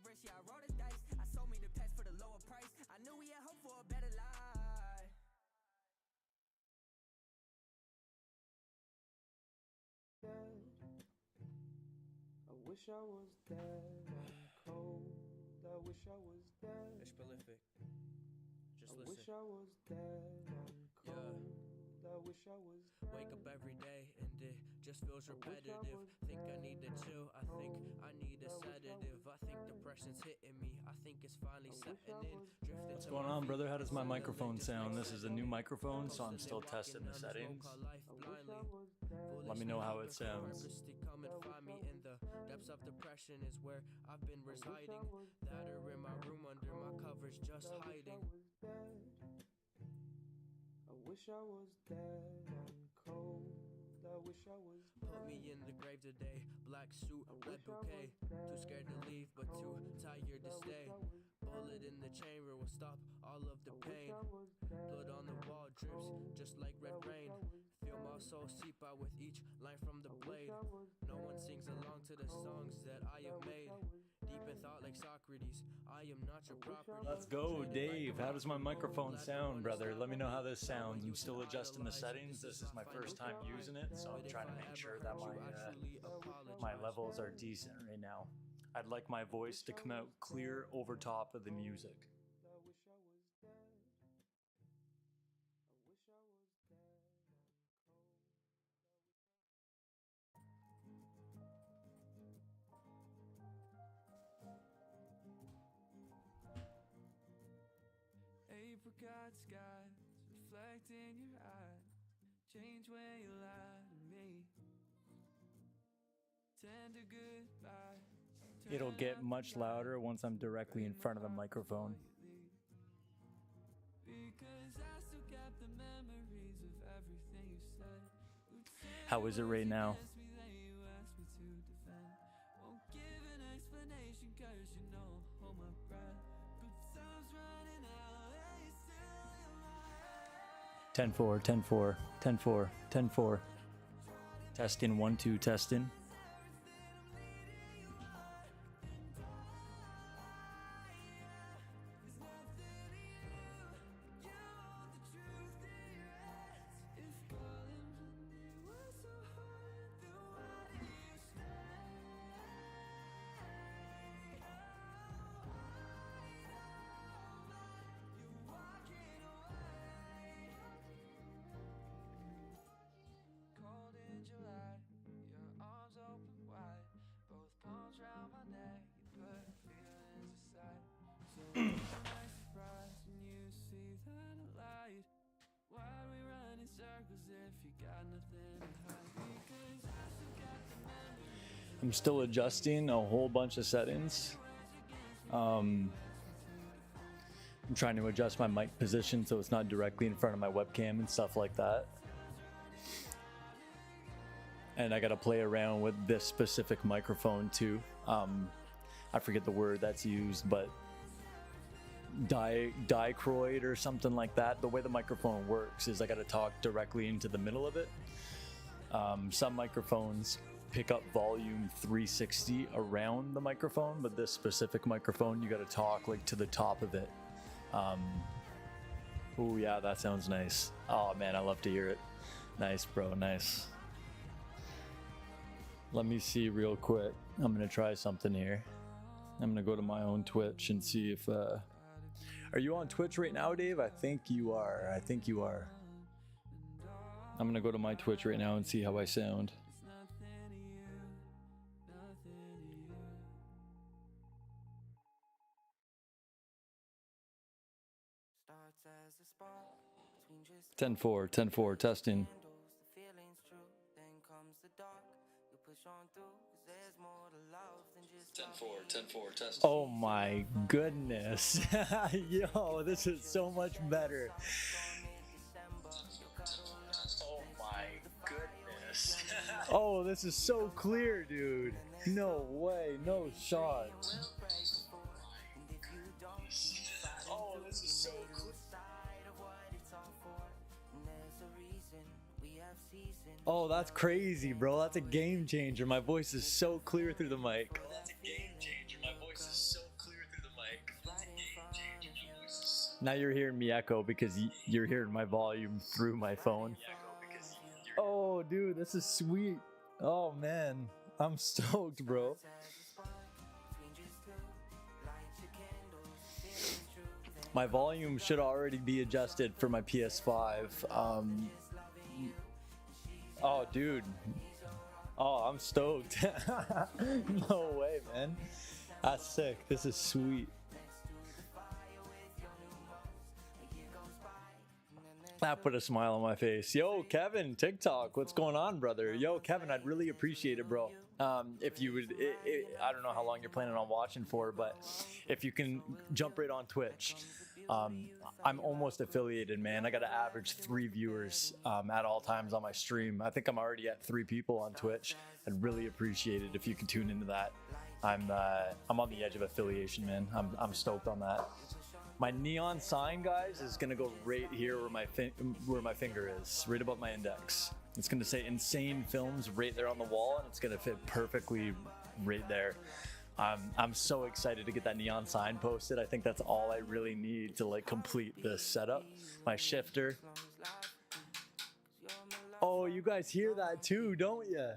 verse, yeah, I rolled the dice. I sold me the pets for the lower price. I knew we had hope for a better life. I wish I was dead and cold. I wish I was dead. It's prolific. Just I listen. wish I was dead and cold. I wish I was dead. Wake up every day and it just feels repetitive. Think I need to chill. I think I need a sedative. I think depression's hitting me. I think it's finally setting in. Drifting. What's going on, brother? How does my microphone sound? This is a new microphone, so I'm still testing the settings. Let me know how it sounds. Come and find me in the depths of depression is where I've been residing. That are in my room under my covers just hiding. I wish I was dead and cold. I wish I was dead. Put me in the grave today. Black suit, red bouquet. Too scared to leave, but too tired to stay. Bullet in the chamber will stop all of the pain. Blood on the wall drips just like red rain. Feel my soul seep out with each line from the blade. No one sings along to the songs that I have made. Deep in thought like Socrates, I am not your property. Let's go, Dave. How does my microphone sound, brother? Let me know how this sounds. I'm still adjusting the settings. This is my first time using it, so I'm trying to make sure that my levels are decent right now. I'd like my voice to come out clear over top of the music. I wish I was dead. I wish I was dead and cold. Apricot skies reflect in your eyes. Change when you lie to me. Tender goodbye. It'll get much louder once I'm directly in front of the microphone. Because I still got the memories of everything you said. How is it right now? Won't give an explanation 'cause you know I'll hold my breath. But time's running out, and you're still in my head. 10-4, 10-4, 10-4, 10-4. Testing, 1-2, testing. Cold in July, your arms open wide, both palms round my neck, you put feelings aside. So nice surprise when you see that I lied. Why we run in circles if you got nothing to hide? Because I still got the memories. I'm still adjusting a whole bunch of settings. I'm trying to adjust my mic position so it's not directly in front of my webcam and stuff like that. And I got to play around with this specific microphone too. I forget the word that's used, but dichroid or something like that. The way the microphone works is I got to talk directly into the middle of it. Some microphones pick up volume 360 around the microphone, but this specific microphone, you got to talk like to the top of it. Oh yeah, that sounds nice. Oh man, I love to hear it. Nice, bro, nice. Let me see real quick. I'm gonna try something here. I'm gonna go to my own Twitch and see if are you on Twitch right now, Dave? I think you are. I think you are. I'm gonna go to my Twitch right now and see how I sound. Starts as a spark between just 10-4, 10-4, testing. candles, the feeling's true, then comes the dark. You push on through, 'cause there's more to love than just 10-4, 10-4, testing. Oh my goodness. Yo, this is so much better. Oh my goodness. Oh, this is so clear, dude. No way, no shot. Oh, this is so cool. Oh, that's crazy, bro. That's a game changer. My voice is so clear through the mic. Bro, that's a game changer. My voice is so clear. Now you're hearing me echo because you're hearing my volume through my phone. Oh, dude, this is sweet. Oh, man. I'm stoked, bro. My volume should already be adjusted for my PS5. Oh, dude. Oh, I'm stoked. No way, man. That's sick. This is sweet. That put a smile on my face. Yo, Kevin, TikTok, what's going on, brother? Yo, Kevin, I'd really appreciate it, bro. If you would, I don't know how long you're planning on watching for, but if you can jump right on Twitch. I'm almost affiliated, man. I got to average 3 viewers at all times on my stream. I think I'm already at 3 people on Twitch. I'd really appreciate it if you could tune into that. I'm on the edge of affiliation, man. I'm stoked on that. My neon sign, guys, is gonna go right here where my finger is, right above my index. It's gonna say Insane Films right there on the wall, and it's gonna fit perfectly right there. I'm so excited to get that neon sign posted. I think that's all I really need to like complete this setup. My shifter. Oh, you guys hear that too, don't you?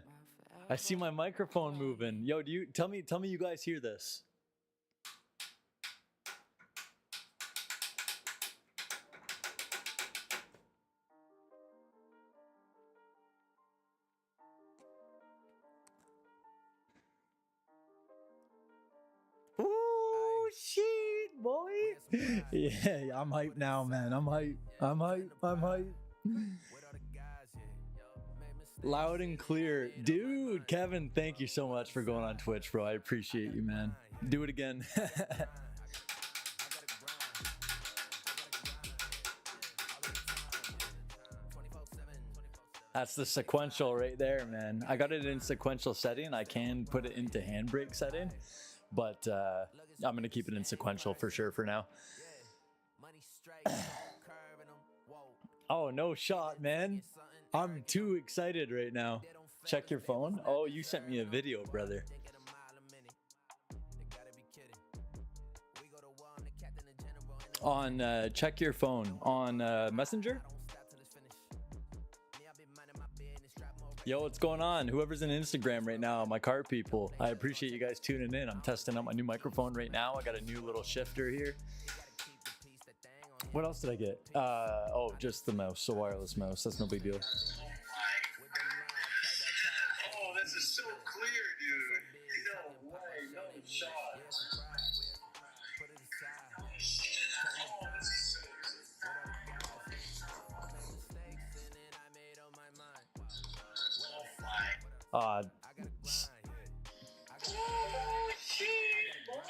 I see my microphone moving. Yo, do you tell me you guys hear this? Oh shit, boy! Yeah, I'm hyped now, man. I'm hyped. Loud and clear, dude. Kevin, thank you so much for going on Twitch, bro. I appreciate you, man. Do it again. That's the sequential right there, man. I got it in sequential setting. I can put it into handbrake setting, but I'm gonna keep it in sequential for sure for now. Oh, no shot, man. I'm too excited right now. Check your phone. Oh, you sent me a video, brother. On check your phone on Messenger. Yo, what's going on? Whoever's in Instagram right now, my car people, I appreciate you guys tuning in. I'm testing out my new microphone right now. I got a new little shifter here. What else did I get? Oh, just the mouse, a wireless mouse. That's no big deal. Oh, this is so clear, dude. No way, no shot. Oh, shit, boy.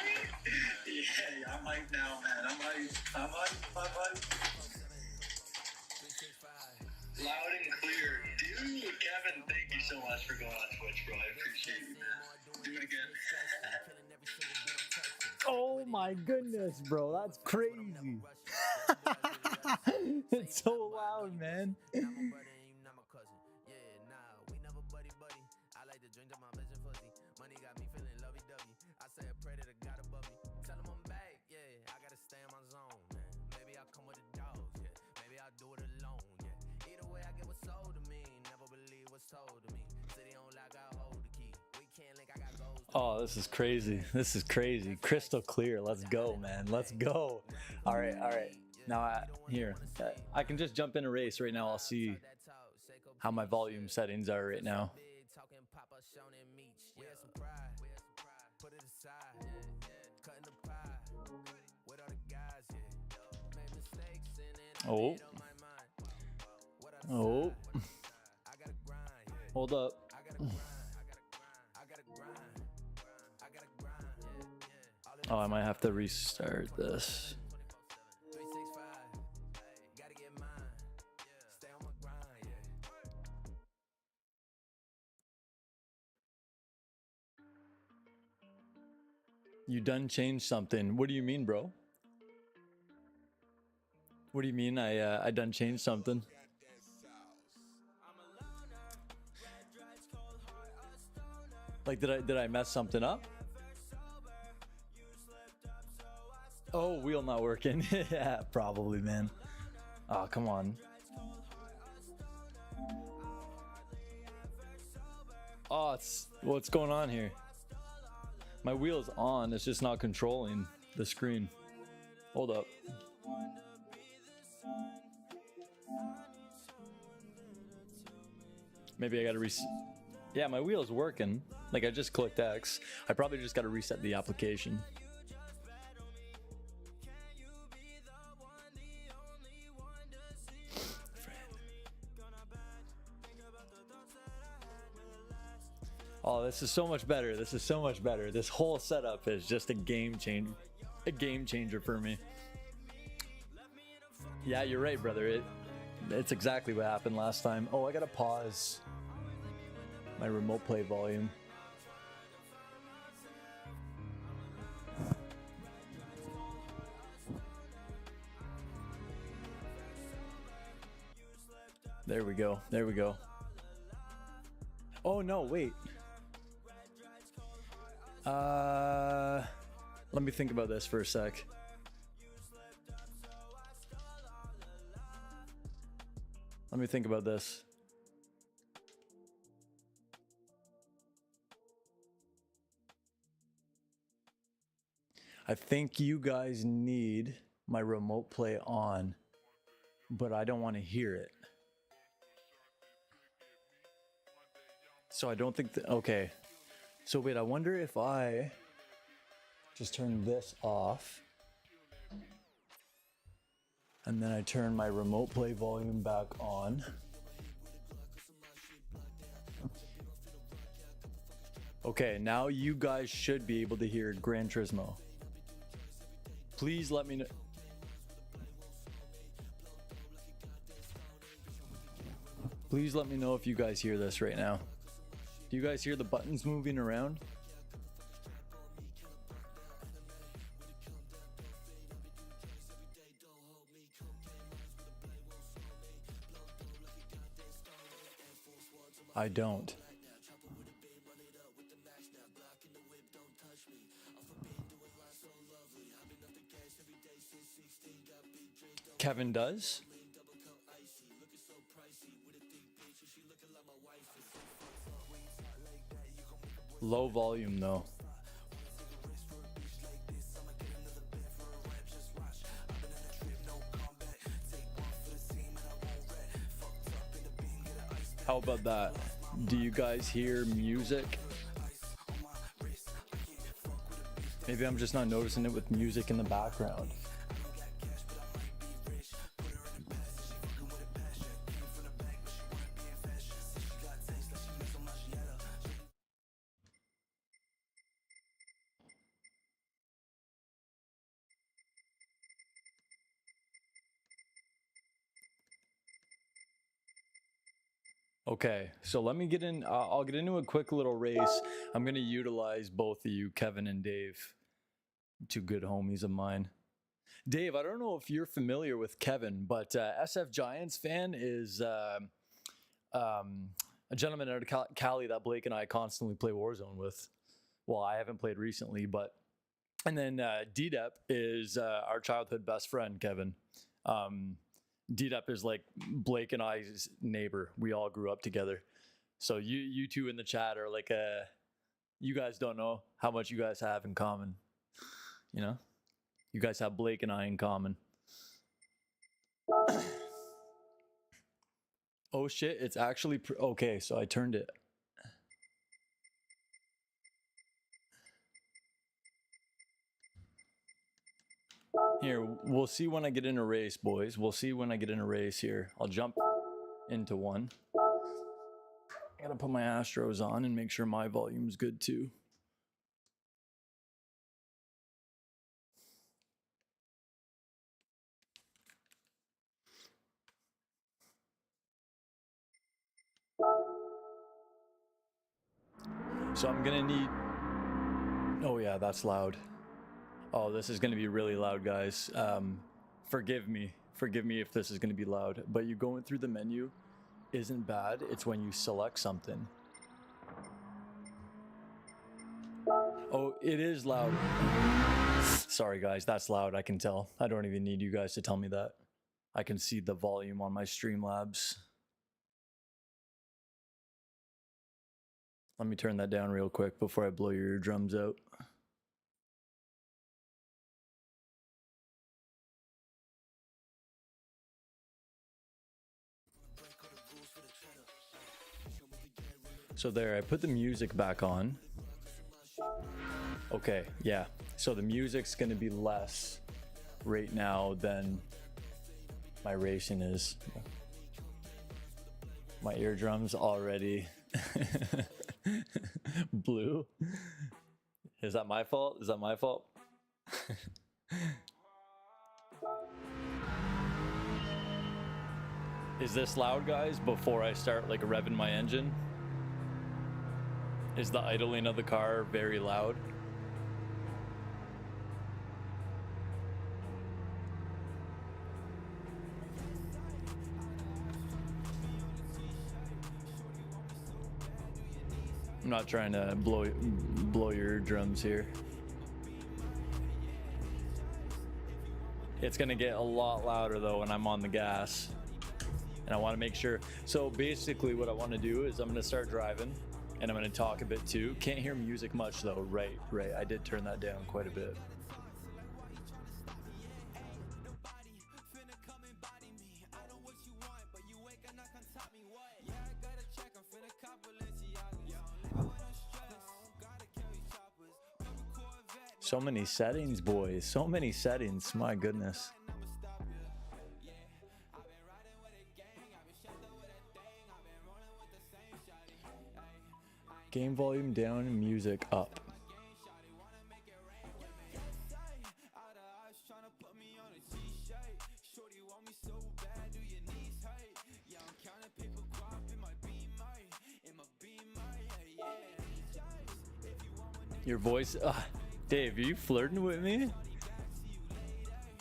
Yeah, I'm hyped now, man. I'm hyped. Loud and clear. Dude, Kevin, thank you so much for going on Twitch, bro. I appreciate you, man. Do it again. oh my goodness, bro. That's crazy. It's so loud, man. Oh, this is crazy. This is crazy. Crystal clear. Let's go, man. Let's go. All right. Now, here. I can just jump in a race right now. I'll see how my volume settings are right now. Oh. Hold up. Oh, I might have to restart this. You done changed something. What do you mean, bro? What do you mean I done changed something? Like did I mess something up? Oh, wheel not working. Yeah, probably, man. Oh, come on. Oh, what's going on here? My wheel is on, it's just not controlling the screen. Hold up. Maybe I gotta reset. Yeah, my wheel's working. Like, I just clicked X. I probably just gotta reset the application. Oh, this is so much better. This is so much better. This whole setup is just a game changer. A game changer for me. Yeah, you're right, brother. It's exactly what happened last time. Oh, I gotta pause my remote play volume. There we go. There we go. Oh no, wait. Let me think about this for a sec. Let me think about this. I think you guys need my remote play on, but I don't want to hear it. So I don't think that, okay. So wait, I wonder if I just turn this off and then I turn my remote play volume back on. Okay, now you guys should be able to hear Gran Turismo. Please let me know. Please let me know if you guys hear this right now. Do you guys hear the buttons moving around? I don't. Kevin does? Low volume though. How about that? Do you guys hear music? Maybe I'm just not noticing it with music in the background. Okay, so let me get in. I'll get into a quick little race. I'm going to utilize both of you, Kevin and Dave, two good homies of mine. Dave, I don't know if you're familiar with Kevin, but SF Giants fan is a gentleman out of Cali that Blake and I constantly play Warzone with. Well, I haven't played recently, but... And then D-Dep is our childhood best friend, Kevin. D-Dep is like Blake and I's neighbor. We all grew up together. So you two in the chat are like, you guys don't know how much you guys have in common. You know? You guys have Blake and I in common. Oh shit, it's actually, okay, so I turned it. Here, we'll see when I get in a race, boys. We'll see when I get in a race here. I'll jump into one. I gotta put my Astros on and make sure my volume's good too. So I'm gonna need... Oh yeah, that's loud. Oh, this is gonna be really loud, guys. Forgive me if this is gonna be loud, but you going through the menu isn't bad. It's when you select something. Oh, it is loud. Sorry, guys, that's loud. I can tell. I don't even need you guys to tell me that. I can see the volume on my Streamlabs. Let me turn that down real quick before I blow your eardrums out. So there, I put the music back on. Okay, yeah. So the music's gonna be less right now than my racing is. My eardrums already blue. Is that my fault? Is that my fault? Is this loud, guys, before I start like revving my engine? Is the idling of the car very loud? I'm not trying to blow your eardrums here. It's gonna get a lot louder though when I'm on the gas. And I wanna make sure. So basically what I wanna do is I'm gonna start driving and I'm gonna talk a bit too. Can't hear music much though, right. I did turn that down quite a bit. So many settings, boys. So many settings. My goodness. Game volume down and music up. Your voice, Dave, are you flirting with me?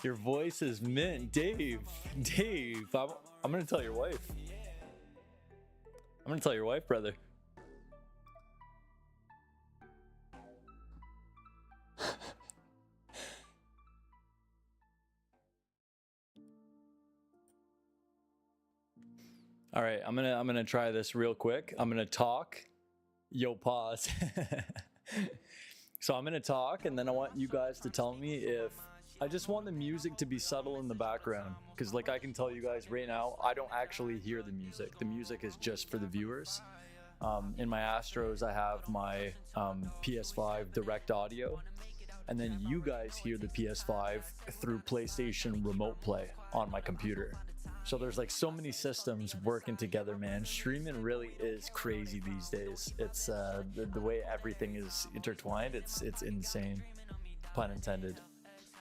Your voice is mint, Dave. I'm gonna tell your wife. I'm gonna tell your wife, brother. All right, I'm gonna try this real quick. I'm gonna talk. Yo, pause. So I'm gonna talk, and then I want you guys to tell me if I just want the music to be subtle in the background, because like I can tell you guys right now, I don't actually hear the music. The music is just for the viewers. In my Astros, I have my PS5 direct audio, and then you guys hear the PS5 through PlayStation Remote Play on my computer. So there's like so many systems working together, man. Streaming really is crazy these days. It's the way everything is intertwined. It's insane, pun intended.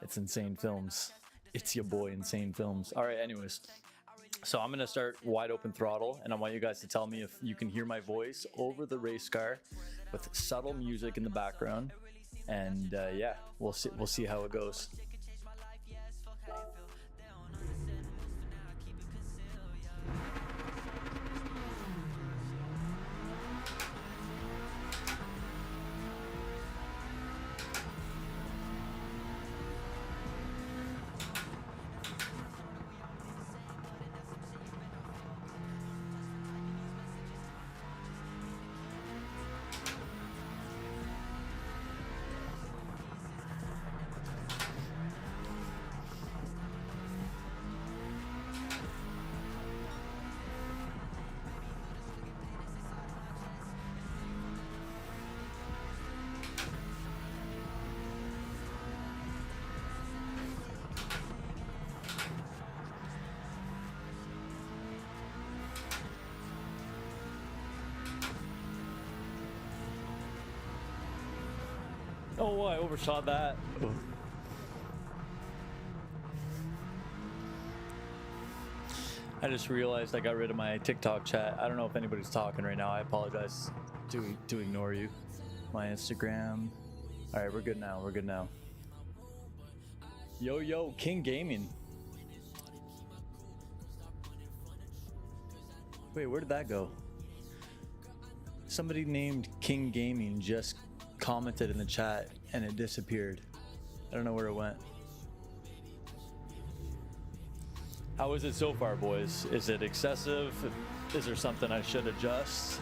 It's Insane Films. It's your boy Insane Films. All right, anyways. So I'm gonna start wide open throttle, and I want you guys to tell me if you can hear my voice over the race car with subtle music in the background. And yeah, we'll see how it goes. Oh, I overshot that. Oh. I just realized I got rid of my TikTok chat. I don't know if anybody's talking right now. I apologize to ignore you. My Instagram. All right, we're good now. We're good now. Yo, King Gaming. Wait, where did that go? Somebody named King Gaming just commented in the chat and it disappeared. I don't know where it went. How is it so far, boys? Is it excessive? Is there something I should adjust?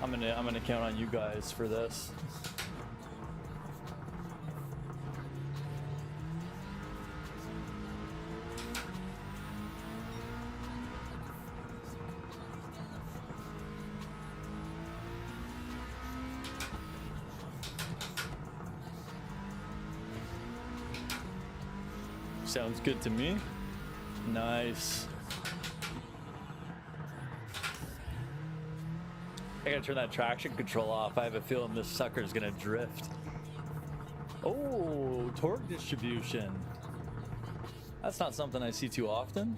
I'm gonna count on you guys for this. Sounds good to me. Nice. I gotta turn that traction control off. I have a feeling this sucker's gonna drift. Oh, torque distribution. That's not something I see too often.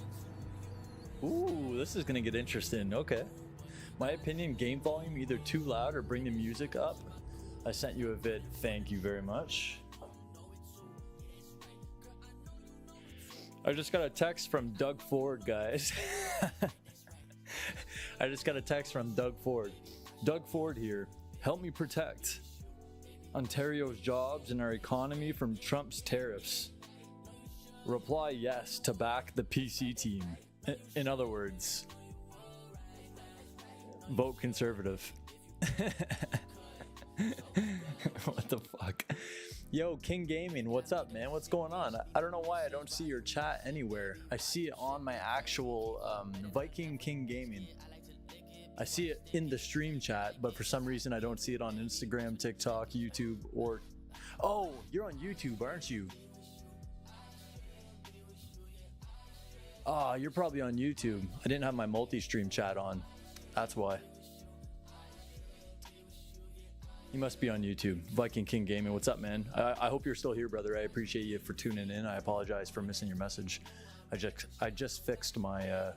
Ooh, this is gonna get interesting. Okay. My opinion, game volume either too loud or bring the music up. I sent you a vid. Thank you very much. I just got a text from Doug Ford, guys. I just got a text from Doug Ford. Doug Ford here. Help me protect Ontario's jobs and our economy from Trump's tariffs. Reply yes to back the PC team. In other words, vote conservative. What the fuck? Yo, King Gaming, what's up, man? What's going on? I don't know why I don't see your chat anywhere. I see it on my actual Viking King Gaming. I see it in the stream chat, but for some reason I don't see it on Instagram, TikTok, YouTube, or... Oh, you're on YouTube, aren't you? Ah, you're probably on YouTube. I didn't have my multi-stream chat on. That's why. You must be on YouTube. Viking King Gaming, what's up, man? I hope you're still here, brother. I appreciate you for tuning in. I apologize for missing your message. I just fixed my...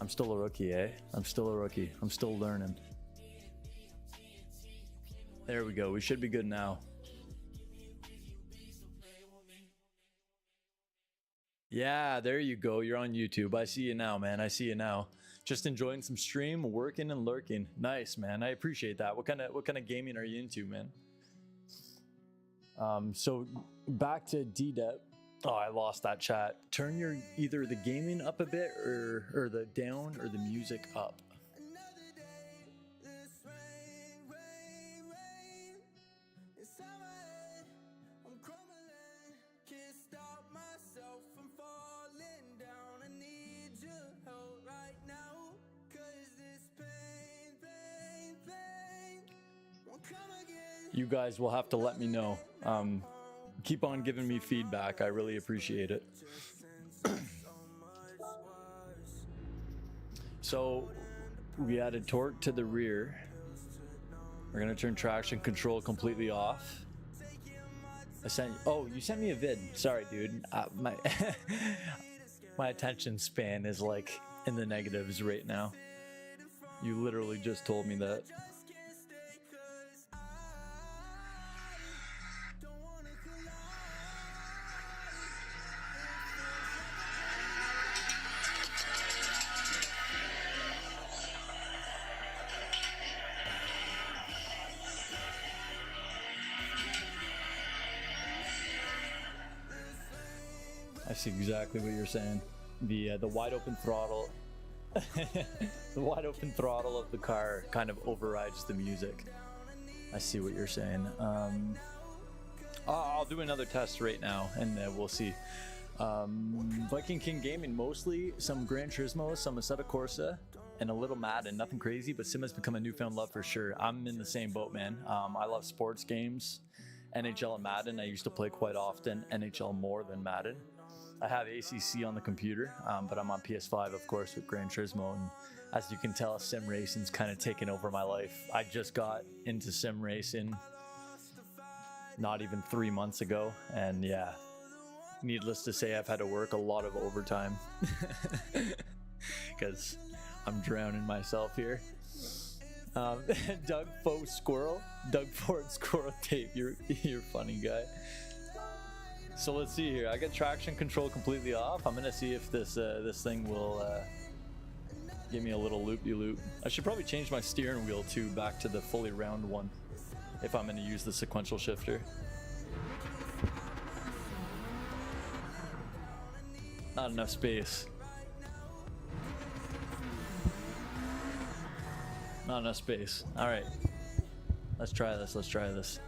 I'm still a rookie, eh? I'm still a rookie. I'm still learning. There we go. We should be good now. Yeah, there you go. You're on YouTube. I see you now, man. I see you now. Just enjoying some stream, working and lurking. Nice, man. I appreciate that. What kind of gaming are you into, man? So back to DDEP. Oh, I lost that chat. Turn your either the gaming up a bit or the down or the music up. You guys will have to let me know. Keep on giving me feedback. I really appreciate it. So we added torque to the rear. We're gonna turn traction control completely off. You sent me a vid. Sorry, dude. My my attention span is like in the negatives right now. You literally just told me that. I see exactly what you're saying. The wide open throttle, the wide open throttle of the car kind of overrides the music. I see what you're saying. I'll do another test right now, and we'll see. Viking King Gaming, mostly some Gran Turismo, some Assetto Corsa, and a little Madden. Nothing crazy, but Sim has become a newfound love for sure. I'm in the same boat, man. I love sports games. NHL and Madden, I used to play quite often. NHL more than Madden. I have ACC on the computer, but I'm on PS5, of course, with Gran Turismo. And as you can tell, sim racing's kind of taken over my life. I just got into sim racing not even 3 months ago. And yeah, needless to say, I've had to work a lot of overtime because I'm drowning myself here. Doug Ford Squirrel Tape. You're funny guy. So let's see here. I got traction control completely off. I'm gonna see if this thing will give me a little loop-de-loop. I should probably change my steering wheel too back to the fully round one. if I'm going to use the sequential shifter. Not enough space. Not enough space. All right. Let's try this. Let's try this.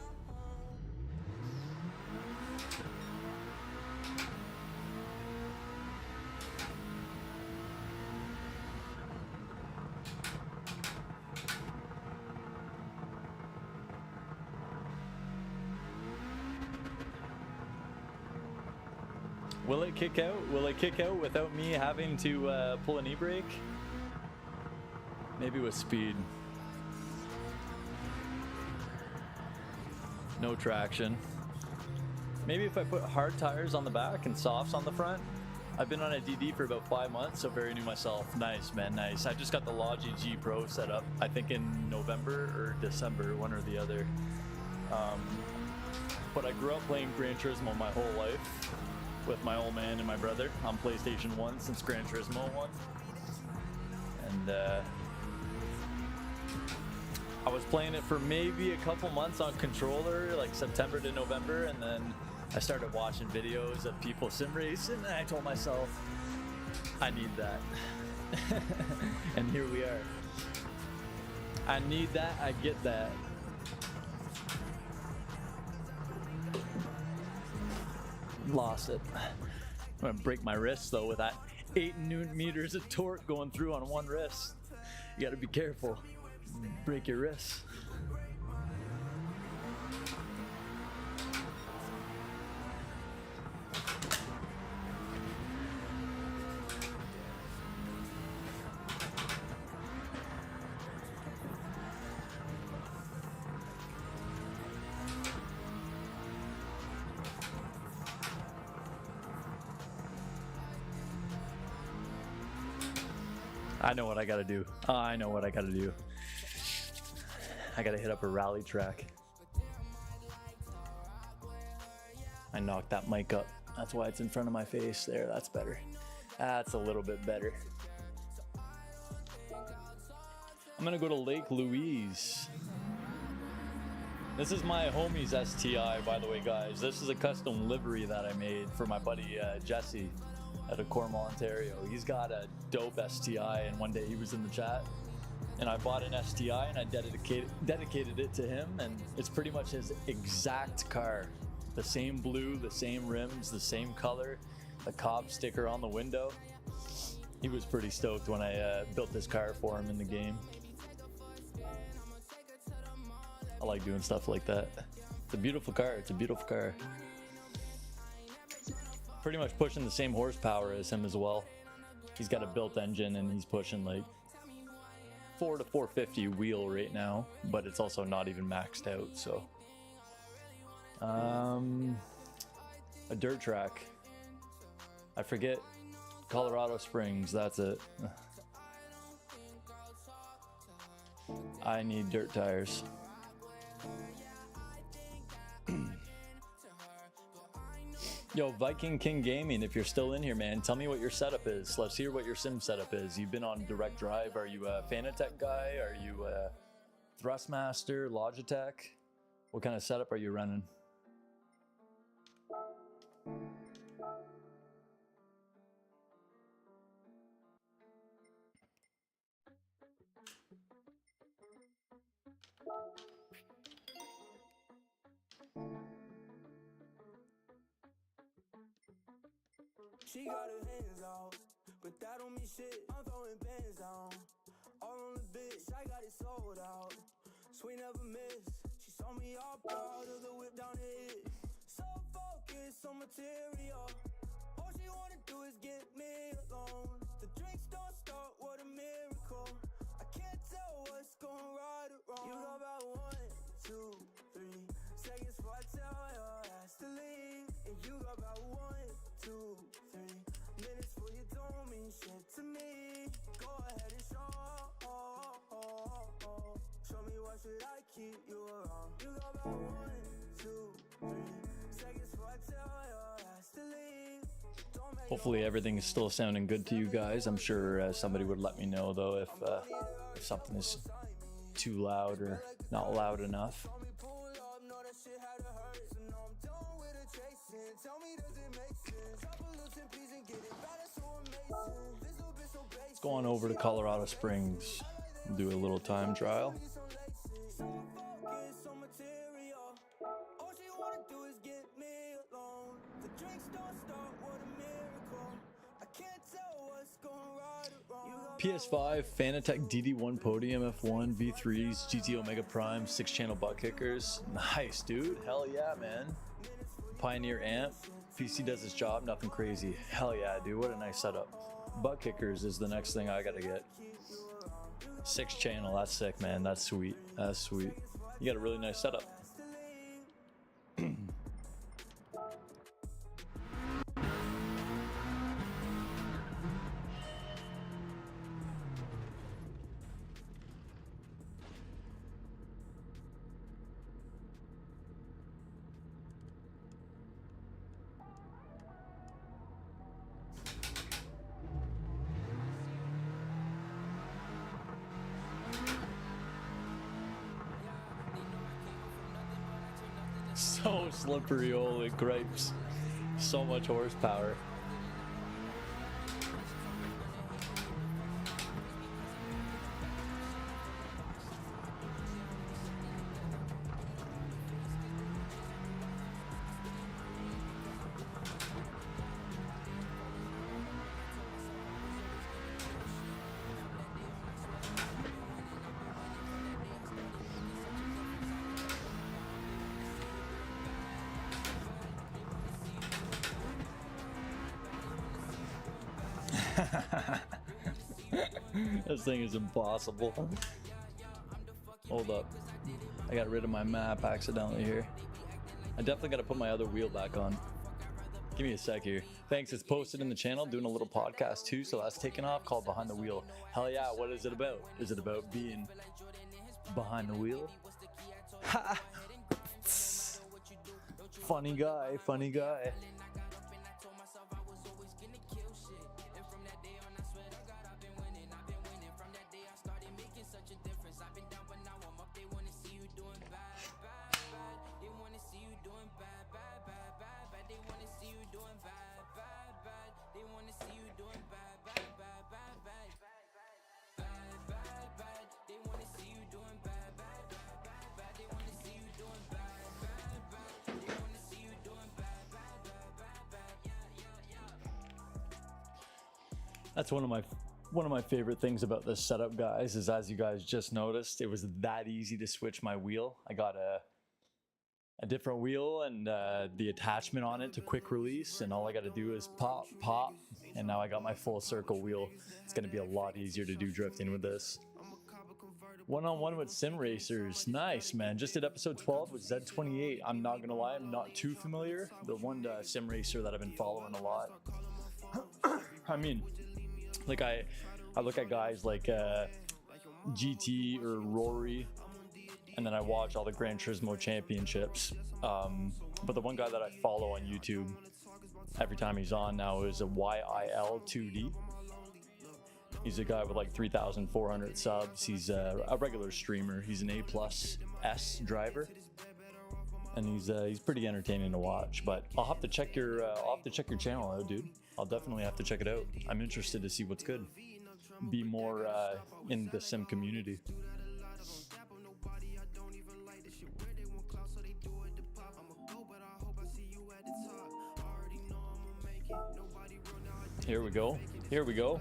Will it kick out? Will it kick out without me having to pull an e-brake? Maybe with speed. No traction. Maybe if I put hard tires on the back and softs on the front. I've been on a DD for about 5 months, so very new myself. Nice, man, nice. I just got the Logi G Pro set up, I think in November or December, one or the other. But I grew up playing Gran Turismo my whole life with my old man and my brother on PlayStation 1 since Gran Turismo 1. And I was playing it for maybe a couple months on controller, like September to November, and then I started watching videos of people sim racing, and I told myself, I need that. And here we are. I need that, I get that. Lost it. I'm gonna break my wrist though with that 8 newton meters of torque going through on one wrist. You gotta be careful. Break your wrist. I know what I gotta do. I know what I gotta do. I gotta hit up a rally track. I knocked that mic up. That's why it's in front of my face there. That's better. That's a little bit better. I'm gonna go to Lake Louise. This is my homie's STI, by the way, guys. This is a custom livery that I made for my buddy Jesse out of Cornwall, Ontario. He's got a dope STI, and one day he was in the chat and I bought an STI and I dedicated it to him, and it's pretty much his exact car. The same blue, the same rims, the same color, the Cobb sticker on the window. He was pretty stoked when I built this car for him in the game. I like doing stuff like that. It's a beautiful car. It's a beautiful car. Pretty much pushing the same horsepower as him as well. He's got a built engine and he's pushing like 4 to 450 wheel right now, but it's also not even maxed out. So a dirt track. I forget. Colorado Springs, that's it. I need dirt tires. Yo, Viking King Gaming, if you're still in here, man, tell me what your setup is. Let's hear what your sim setup is. You've been on Direct Drive. Are you a Fanatec guy? Are you a Thrustmaster, Logitech? What kind of setup are you running? She got her hands out, but that don't mean shit. I'm throwing bands down, all on the bitch. I got it sold out, sweet never miss. She saw me all proud of the whip down the hit. So focused on material, all she wanna do is get me alone. The drinks don't start, what a miracle. I can't tell what's going right or wrong. You got about 1, 2, 3 seconds before I tell your ass to leave. And you got about 1, 2, 3 minutes for you don't mean shit to me. Go ahead and show me what should I keep you around. You got about 1, 2, 3 seconds before I tell your ass to leave. Hopefully everything is still sounding good to you guys. I'm sure somebody would let me know though if something is too loud or not loud enough. racing. Tell me, does it make sense? Drop a lips and peas and get it better, so amazing. This little bit so basic. Let's go on over to Colorado Springs and do a little time trial. So focused, so material. All she wanna do is get me alone. The drinks don't start, what a miracle. I can't tell what's going right or wrong. PS5, Fanatec DD1 Podium, F1, V3s, GT Omega Prime, 6-channel butt kickers. Nice, dude. Hell yeah, man. Pioneer amp. PC does its job, nothing crazy. Hell yeah, dude. What a nice setup. Butt kickers is the next thing I gotta get. 6-channel, that's sick, man. That's sweet. That's sweet. You got a really nice setup. So slippery, holy grapes. So much horsepower. This thing is impossible. Hold up. I got rid of my map accidentally here. I definitely got to put my other wheel back on. Give me a sec here. Thanks. It's posted in the channel, doing a little podcast too, so that's taken off, called Behind the Wheel. Hell yeah, what is it about? Is it about being behind the wheel? Ha! Funny guy, funny guy. That's one of my favorite things about this setup, guys, is as you guys just noticed, it was that easy to switch my wheel. I got a different wheel and the attachment on it to quick release, and all I got to do is pop, pop, and now I got my full circle wheel. It's going to be a lot easier to do drifting with this. One-on-one with sim racers. Nice, man. Just did episode 12 with Z28. I'm not going to lie, I'm not too familiar. The one sim racer that I've been following a lot. I mean, like I look at guys like GT or Rory, and then I watch all the Gran Turismo championships. But the one guy that I follow on YouTube every time he's on now is a YIL2D. He's a guy with like 3,400 subs. He's a regular streamer. He's an A+S driver, and he's pretty entertaining to watch. But I'll have to check your channel out, dude. I'll definitely have to check it out. I'm interested to see what's good. Be more in the sim community. Here we go. Here we go.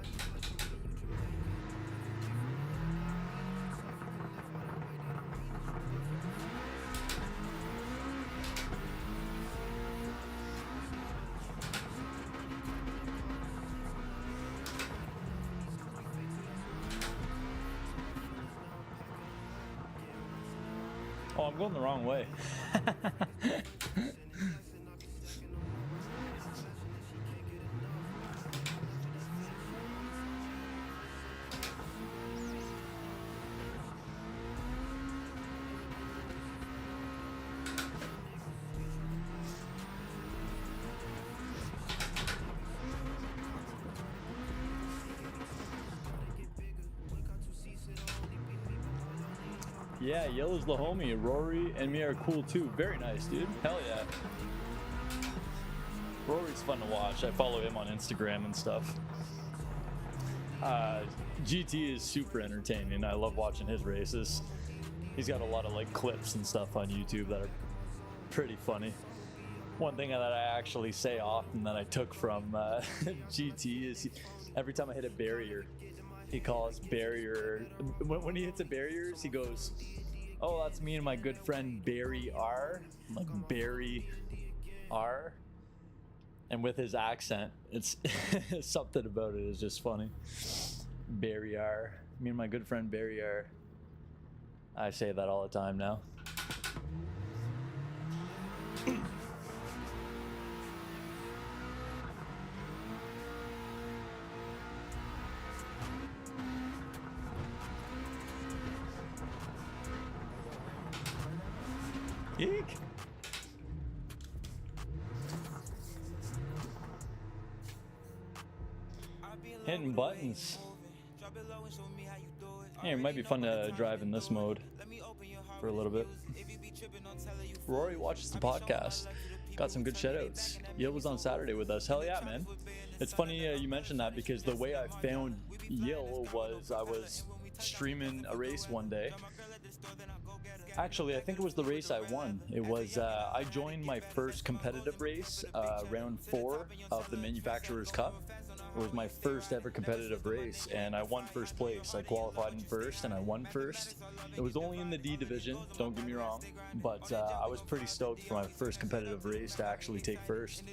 Oh, I'm going the wrong way. Yeah, Yellow's the homie. Rory and me are cool too. Very nice, dude. Hell yeah. Rory's fun to watch. I follow him on Instagram and stuff. GT is super entertaining. I love watching his races. He's got a lot of like clips and stuff on YouTube that are pretty funny. One thing that I actually say often that I took from GT is every time I hit a barrier, he calls barrier. When he hits a barriers, he goes, "Oh, that's me and my good friend Barry R." Like Barry R. And with his accent, it's something about it is just funny. Barry R. Me and my good friend Barry R. I say that all the time now. Eek! Hitting buttons. Hey, it might be fun to drive in this mode for a little bit. Rory watches the podcast. Got some good shoutouts. Yil was on Saturday with us. Hell yeah, man. It's funny you mentioned that because the way I found Yil was I was streaming a race one day. Actually, I think it was the race I won. It was, I joined my first competitive race, round 4 of the Manufacturers Cup. It was my first ever competitive race, and I won first place. I qualified in first, and I won first. It was only in the D division, don't get me wrong, but I was pretty stoked for my first competitive race to actually take first.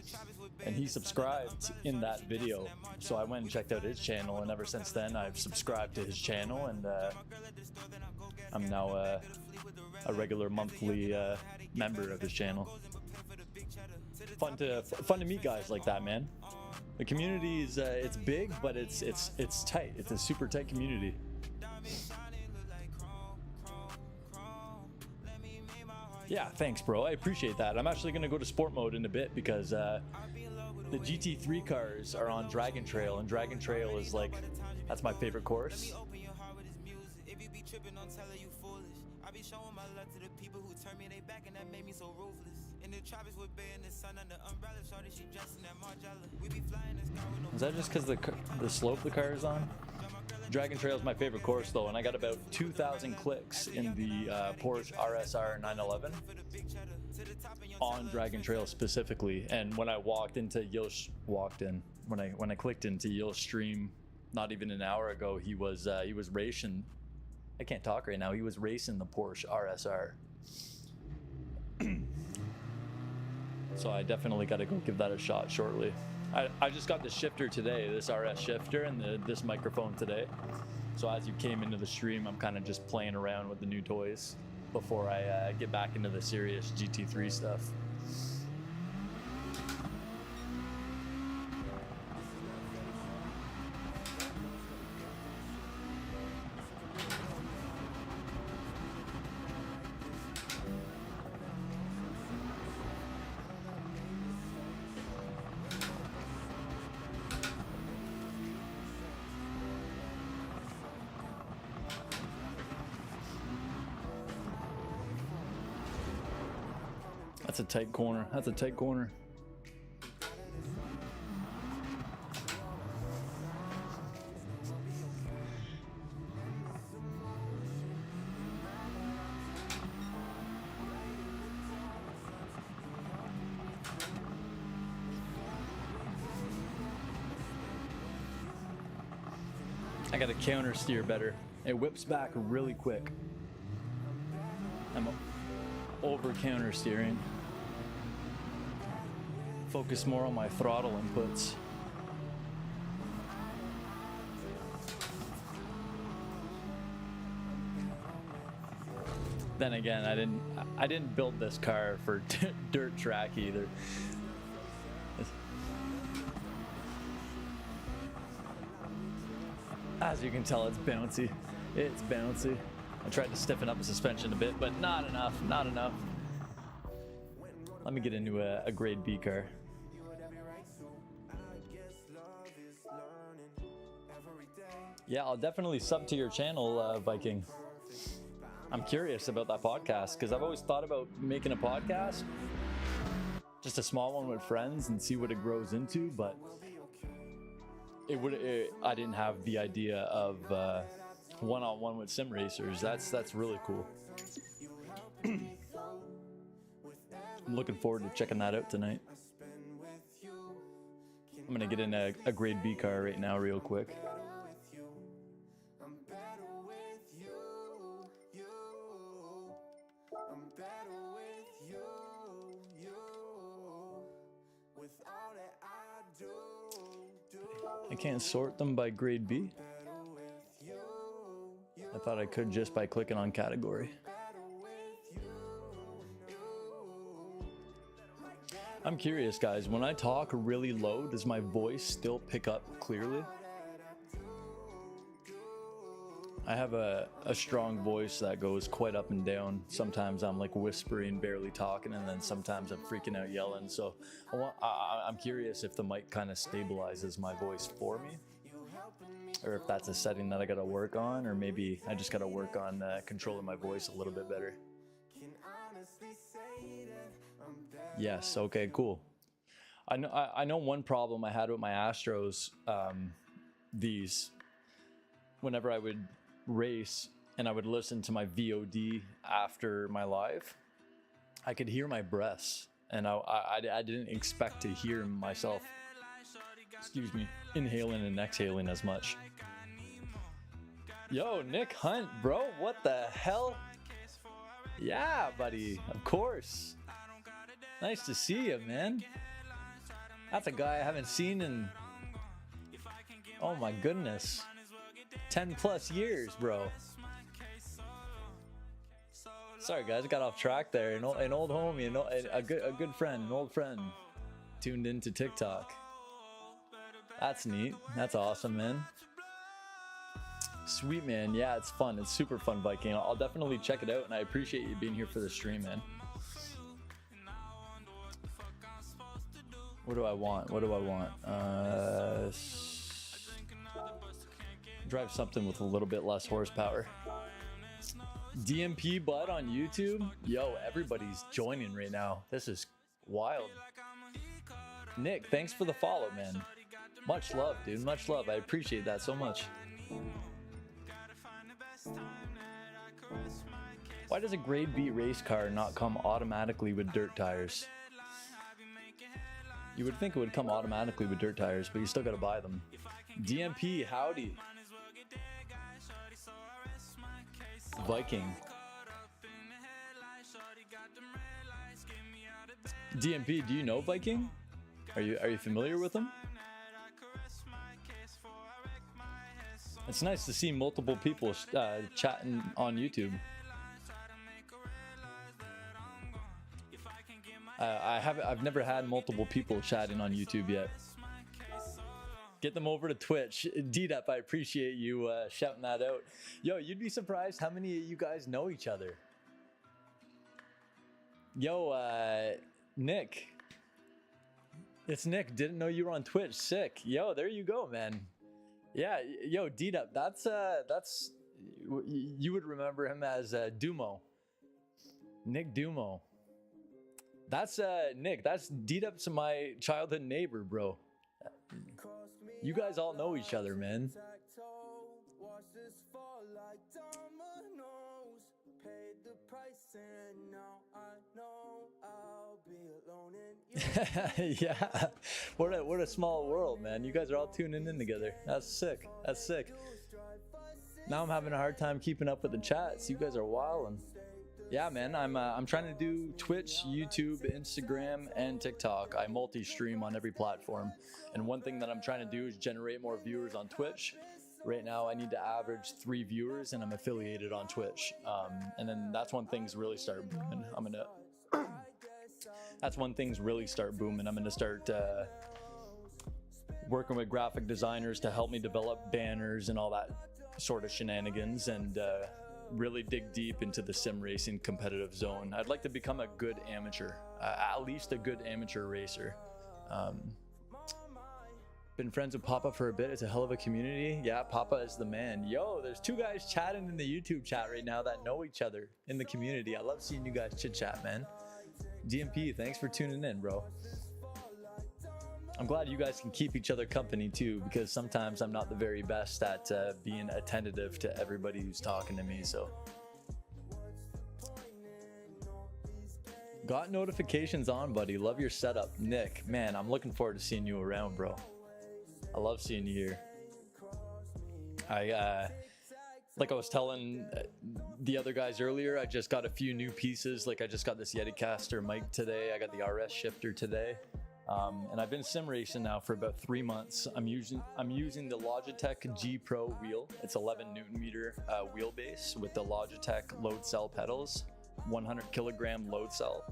And he subscribed in that video, so I went and checked out his channel, and ever since then I've subscribed to his channel, and I'm now a regular monthly member of his channel. Fun to meet guys like that, man. The community is it's big, but it's tight. It's a super tight community. Yeah, thanks, bro. I appreciate that. I'm actually gonna go to sport mode in a bit because the GT3 cars are on Dragon Trail, and Dragon Trail is like, that's my favorite course. Is that just because the slope the car is on? Dragon Trail is my favorite course though, and I got about 2,000 clicks in the Porsche RSR 911 on Dragon Trail specifically. And when I walked into Yil's when I clicked into Yil's stream, not even an hour ago, he was racing. I can't talk right now. He was racing the Porsche RSR. So I definitely got to go give that a shot shortly. I just got the shifter today, this RS shifter, and this microphone today. So as you came into the stream, I'm kind of just playing around with the new toys before I get back into the serious GT3 stuff. That's a tight corner. That's a tight corner. I gotta counter steer better. It whips back really quick. I'm over counter steering. Focus more on my throttle inputs. Then again, I didn't build this car for dirt track either. As you can tell, it's bouncy. It's bouncy. I tried to stiffen up the suspension a bit, but not enough, not enough. Let me get into a grade B car. Yeah, I'll definitely sub to your channel, Viking. I'm curious about that podcast because I've always thought about making a podcast, just a small one with friends and see what it grows into. But I didn't have the idea of one-on-one with sim racers. That's really cool. I'm looking forward to checking that out tonight. I'm gonna get in a grade B car right now real quick. I can't sort them by grade B. I thought I could just by clicking on category. I'm curious, guys, when I talk really low, does my voice still pick up clearly? I have a strong voice that goes quite up and down. Sometimes I'm like whispering, barely talking, and then sometimes I'm freaking out yelling. So I'm curious if the mic kind of stabilizes my voice for me, or if that's a setting that I gotta work on, or maybe I just gotta work on controlling my voice a little bit better. Yes, okay, cool. I know one problem I had with my Astros, whenever I would race and I would listen to my VOD after my live, I could hear my breaths, and I didn't expect to hear myself, excuse me, inhaling and exhaling as much. Yo, Nick Hunt, bro, what the hell? Yeah, buddy, of course. Nice to see you, man. That's a guy I haven't seen in, oh my goodness, 10 plus years, bro. Sorry guys, I got off track there. An old homie, a good friend, an old friend tuned into TikTok. That's neat. That's awesome, man. Sweet, man. Yeah, it's fun. It's super fun biking. I'll definitely check it out, and I appreciate you being here for the stream, man. What do I want? What do I want? Drive something with a little bit less horsepower. DMP Bud on YouTube. Yo, everybody's joining right now. This is wild. Nick, thanks for the follow, man. Much love, dude. Much love. I appreciate that so much. Why does a grade B race car not come automatically with dirt tires? You would think it would come automatically with dirt tires, but you still gotta buy them. DMP, howdy. Viking. DMP, do you know Viking? Are you familiar with him? It's nice to see multiple people chatting on YouTube. I've never had multiple people chatting on YouTube yet. Get them over to Twitch. D-Dep, I appreciate you shouting that out. Yo, you'd be surprised how many of you guys know each other. Yo, Nick. It's Nick. Didn't know you were on Twitch. Sick. Yo, there you go, man. Yeah, yo, D-Dep, that's you would remember him as Dumo. Nick Dumo. That's Nick. That's D-Dep's my childhood neighbor, bro. You guys all know each other, man. Yeah, what a small world, man. You guys are all tuning in together. That's sick. That's sick. Now I'm having a hard time keeping up with the chats. You guys are wilding. Yeah, man, I'm trying to do Twitch, YouTube, Instagram, and TikTok. I multi-stream on every platform. And one thing that I'm trying to do is generate more viewers on Twitch. Right now, I need to average 3 viewers, and I'm affiliated on Twitch. And then that's when things really start booming. That's when things really start booming. I'm gonna start working with graphic designers to help me develop banners and all that sort of shenanigans, and really dig deep into the sim racing competitive zone. I'd like to become a good amateur, at least a good amateur racer. Been friends with Papa for a bit. It's a hell of a community. Yeah, Papa is the man. Yo, there's 2 guys chatting in the YouTube chat right now that know each other in the community. I love seeing you guys chit chat, man. DMP, thanks for tuning in, bro. I'm glad you guys can keep each other company too, because sometimes I'm not the very best at being attentive to everybody who's talking to me. So, got notifications on, buddy. Love your setup, Nick. Man, I'm looking forward to seeing you around, bro. I love seeing you here. Like I was telling the other guys earlier, I just got a few new pieces. Like I just got this Yeticaster mic today. I got the RS shifter today. And I've been sim racing now for about 3 months. I'm using the Logitech G Pro wheel. It's 11 Newton meter wheelbase with the Logitech load cell pedals, 100 kilogram load cell.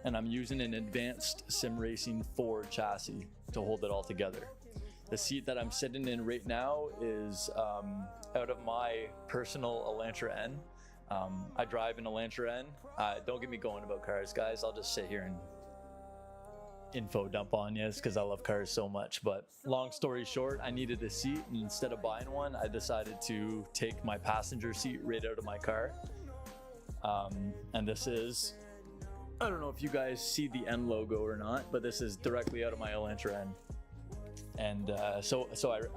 And I'm using an advanced sim racing Ford chassis to hold it all together. The seat that I'm sitting in right now is out of my personal Elantra N. I drive an Elantra N. Don't get me going about cars, guys. I'll just sit here and info dump on you because I love cars so much. But long story short, I needed a seat, and instead of buying one, I decided to take my passenger seat right out of my car. And this is, I don't know if you guys see the N logo or not, but this is directly out of my Elantra N. And so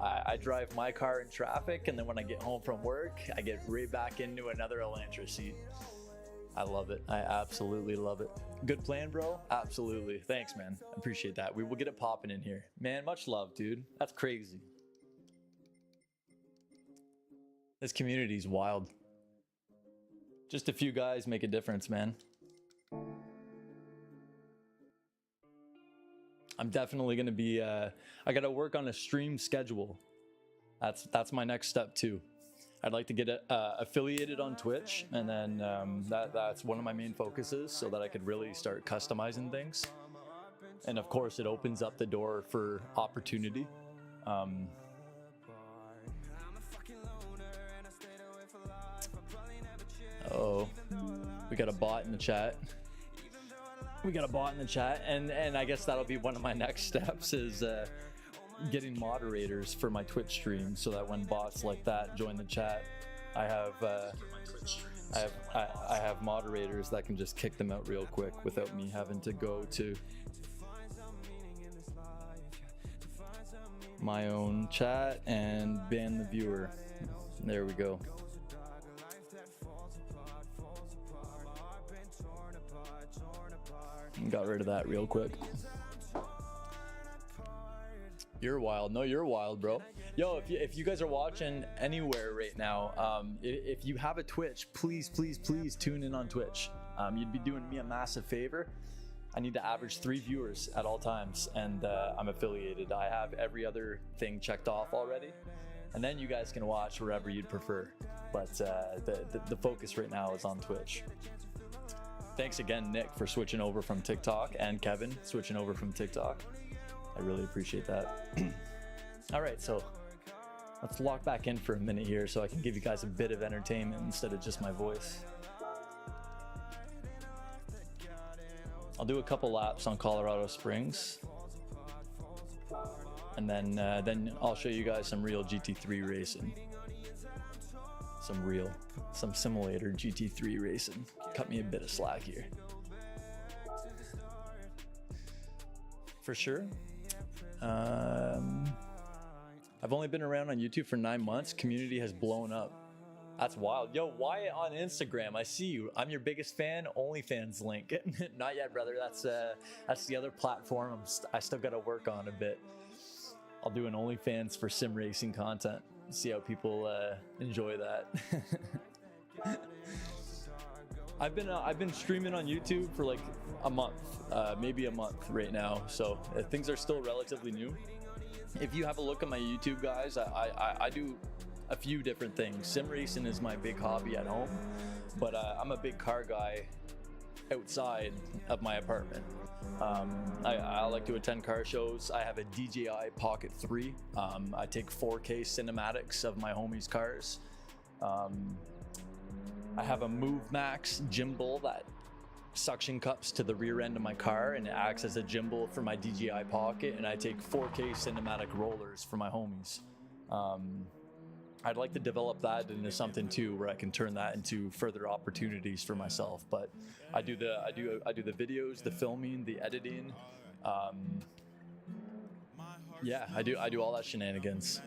I drive my car in traffic, and then when I get home from work, I get right back into another Elantra seat. I love it. I absolutely love it. Good plan, bro? Absolutely. Thanks, man. I appreciate that. We will get it popping in here. Man, much love, dude. That's crazy. This community's wild. Just a few guys make a difference, man. I'm definitely going to be, I got to work on a stream schedule. That's my next step too. I'd like to get affiliated on Twitch, and then that's one of my main focuses, so that I could really start customizing things. And of course, it opens up the door for opportunity. Oh, we got a bot in the chat. And I guess that'll be one of my next steps is getting moderators for my Twitch stream, so that when bots like that join the chat, I have moderators that can just kick them out real quick without me having to go to my own chat and ban the viewer. There we go. Got rid of that real quick. You're wild. No, you're wild, bro. Yo, if you guys are watching anywhere right now, if you have a Twitch, please tune in on Twitch. You'd be doing me a massive favor. I need to average 3 viewers at all times, and I'm affiliated. I have every other thing checked off already, and then you guys can watch wherever you'd prefer. But the focus right now is on Twitch. Thanks again, Nick, for switching over from TikTok, and Kevin switching over from TikTok. I really appreciate that. All right, so let's lock back in for a minute here so I can give you guys a bit of entertainment instead of just my voice. I'll do a couple laps on Colorado Springs, and then I'll show you guys some real GT3 racing. Some simulator GT3 racing. Cut me a bit of slack here. For sure. I've only been around on YouTube for 9 months. Community has blown up. That's wild. Yo, why on Instagram? I see you. I'm your biggest fan. OnlyFans link. Not yet, brother. That's the other platform I still got to work on a bit. I'll do an OnlyFans for sim racing content. See how people enjoy that. I've been streaming on YouTube for like a month, maybe a month right now. So things are still relatively new. If you have a look at my YouTube, guys, I do a few different things. Sim racing is my big hobby at home, but I'm a big car guy outside of my apartment. I like to attend car shows. I have a DJI Pocket 3. I take 4K cinematics of my homies' cars. I have a Move Max gimbal that suction cups to the rear end of my car, and it acts as a gimbal for my DJI Pocket, and I take 4K cinematic rollers for my homies. I I'd like to develop that into something too, where I can turn that into further opportunities for myself. But I do the videos, the filming, the editing. Yeah, I do all that shenanigans.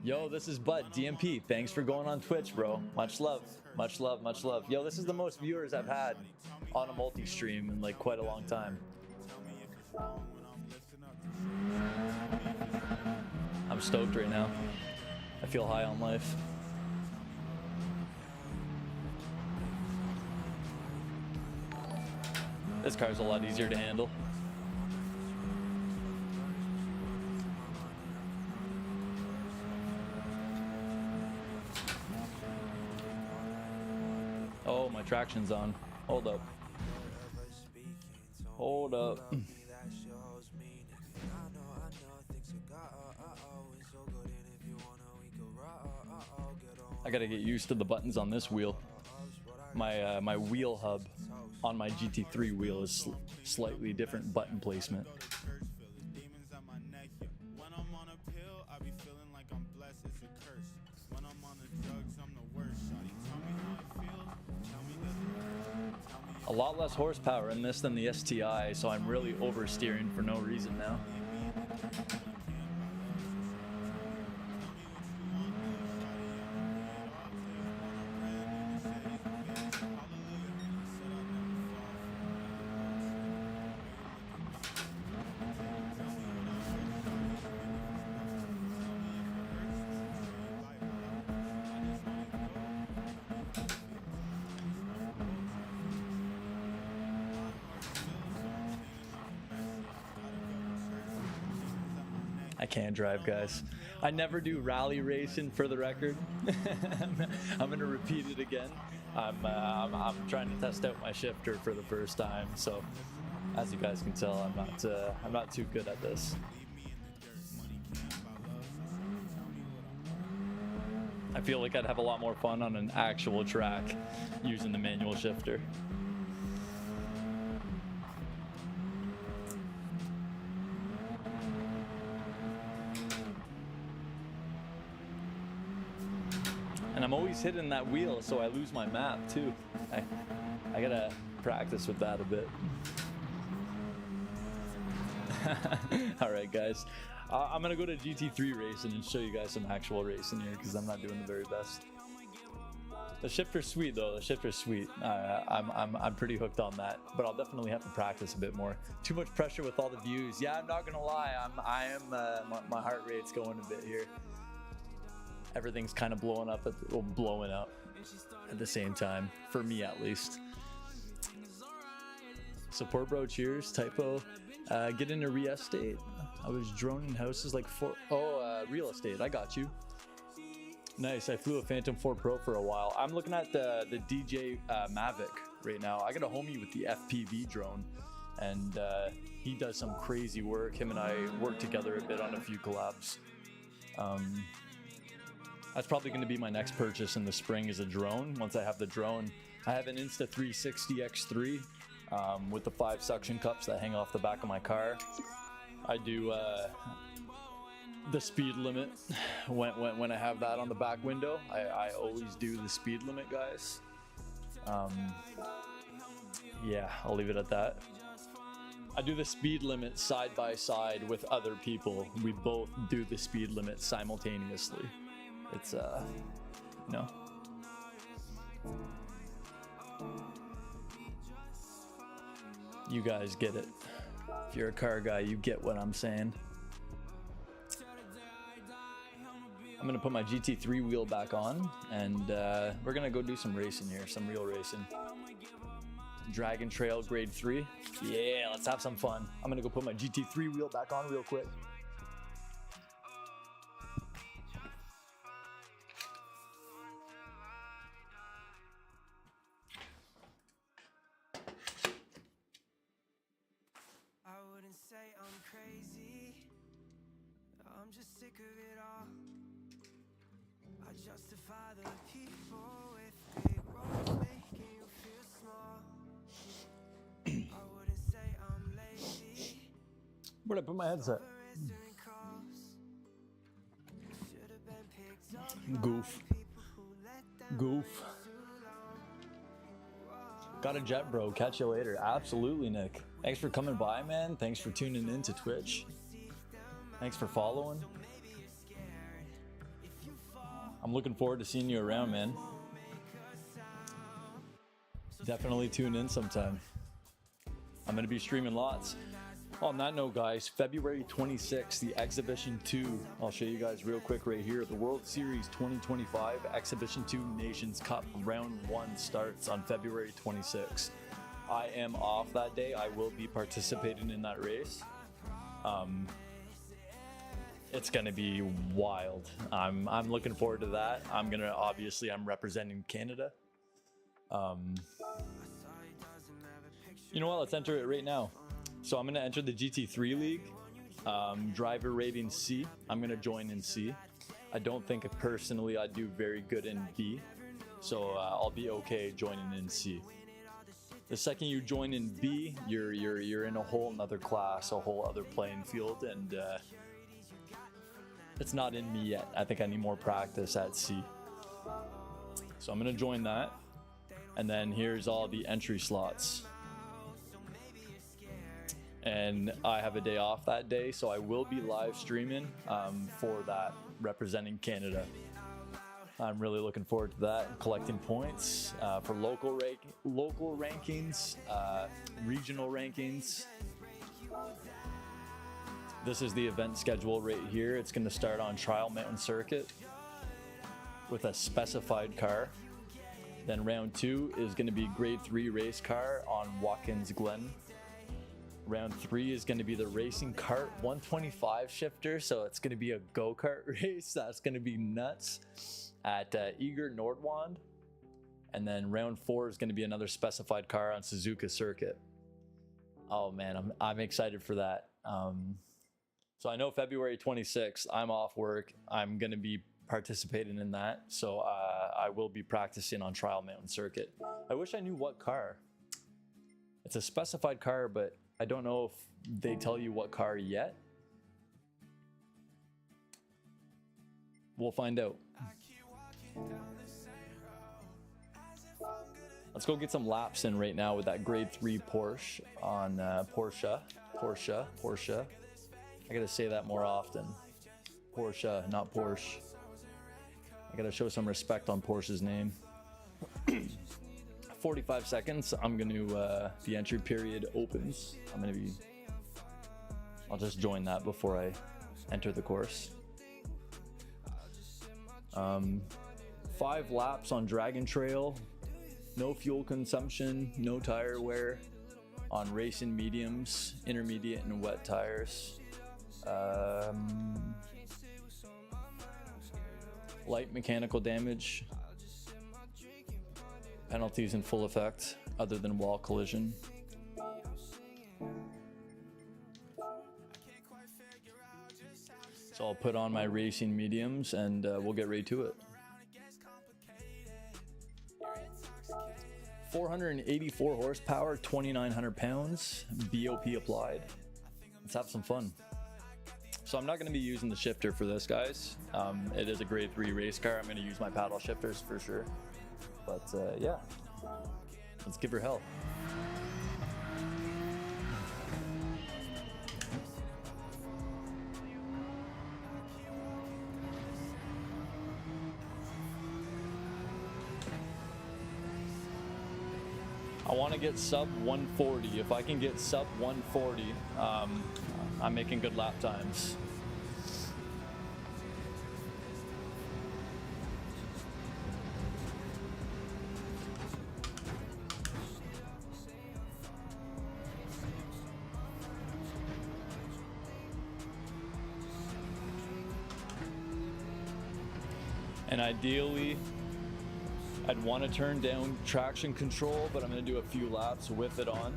Yo, this is Bud DMP. Thanks for going on Twitch, bro. Much love, much love, much love. Yo, this is the most viewers I've had on a multi-stream in like quite a long time. I'm stoked right now. I feel high on life. This car's a lot easier to handle. Oh, my traction's on. Hold up. Hold up. I gotta get used to the buttons on this wheel. My wheel hub on my GT3 wheel is slightly different button placement. A lot less horsepower in this than the STI, so I'm really oversteering for no reason now. I can't drive, guys. I never do rally racing, for the record. I'm gonna repeat it again. I'm trying to test out my shifter for the first time, so as you guys can tell, I'm not too good at this. I feel like I'd have a lot more fun on an actual track using the manual shifter. And I'm always hitting that wheel, so I lose my map too. I gotta practice with that a bit. All right, guys. I'm gonna go to GT3 racing and show you guys some actual racing here, because I'm not doing the very best. The shifter's sweet though. The shifter's sweet. I'm pretty hooked on that, but I'll definitely have to practice a bit more. Too much pressure with all the views. Yeah, I'm not gonna lie. My heart rate's going a bit here. Everything's kind of blowing up at the same time, for me at least. Support bro, cheers. Typo. Get into real estate. I was droning houses like real estate. I got you. Nice. I flew a Phantom 4 Pro for a while. I'm looking at the DJ Mavic right now. I got a homie with the FPV drone, and he does some crazy work. Him and I work together a bit on a few collabs. That's probably going to be my next purchase in the spring, is a drone. Once I have the drone, I have an Insta360 X3 with the 5 suction cups that hang off the back of my car. I do the speed limit when I have that on the back window. I always do the speed limit, guys. Yeah, I'll leave it at that. I do the speed limit side by side with other people. We both do the speed limit simultaneously. It's no. You guys get it. If you're a car guy, you get what I'm saying. I'm gonna put my GT3 wheel back on, and we're gonna go do some racing here, some real racing. Dragon Trail Grade 3. Yeah, let's have some fun. I'm gonna go put my GT3 wheel back on real quick. I'm just sick of it all. I justify the people with big roles making you feel small. I wouldn't say I'm lazy. Where'd I put my headset? Goof. Goof. Got a jet, bro. Catch you later. Absolutely, Nick. Thanks for coming by, man. Thanks for tuning in to Twitch. Thanks for following. I'm looking forward to seeing you around, man. Definitely tune in sometime. I'm going to be streaming lots. On that note, guys, February 26th, the Exhibition 2. I'll show you guys real quick right here. The World Series 2025 Exhibition 2 Nations Cup Round 1 starts on February 26th. I am off that day. I will be participating in that race. It's going to be wild. I'm looking forward to that. I'm representing Canada. You know what? Let's enter it right now. So I'm going to enter the GT3 League, driver rating C. I'm going to join in C. I don't think personally I'd do very good in B, so I'll be okay joining in C. The second you join in B, you're in a whole another class, a whole other playing field, and it's not in me yet. I think I need more practice at C. So I'm going to join that, and then here's all the entry slots. And I have a day off that day, so I will be live streaming for that, representing Canada. I'm really looking forward to that, collecting points for local rankings, regional rankings. This is the event schedule right here. It's going to start on Trial Mountain Circuit with a specified car. Then round 2 is going to be grade 3 race car on Watkins Glen. Round 3 is going to be the racing kart 125 shifter, so it's going to be a go-kart race. That's going to be nuts at Eager Nordwand. And then round 4 is going to be another specified car on Suzuka Circuit. Oh man, I'm excited for that. So I know February 26th, I'm off work. I'm going to be participating in that, so I will be practicing on Trial Mountain Circuit. I wish I knew what car. It's a specified car, but I don't know if they tell you what car yet. We'll find out. Let's go get some laps in right now with that grade 3 Porsche on Porsche. I gotta say that more often. Porsche, not Porsche. I gotta show some respect on Porsche's name. 45 seconds. The entry period opens. I'll just join that before I enter the course. 5 laps on Dragon Trail. No fuel consumption, no tire wear on racing mediums, intermediate and wet tires. Light mechanical damage. Penalties in full effect, other than wall collision. So I'll put on my racing mediums and we'll get right to it. 484 horsepower, 2,900 pounds, BOP applied. Let's have some fun. So I'm not going to be using the shifter for this, guys. It is a grade 3 race car. I'm going to use my paddle shifters for sure. But yeah, let's give her hell. I want to get sub 140. If I can get sub 140, I'm making good lap times. And ideally, I'd want to turn down traction control, but I'm going to do a few laps with it on.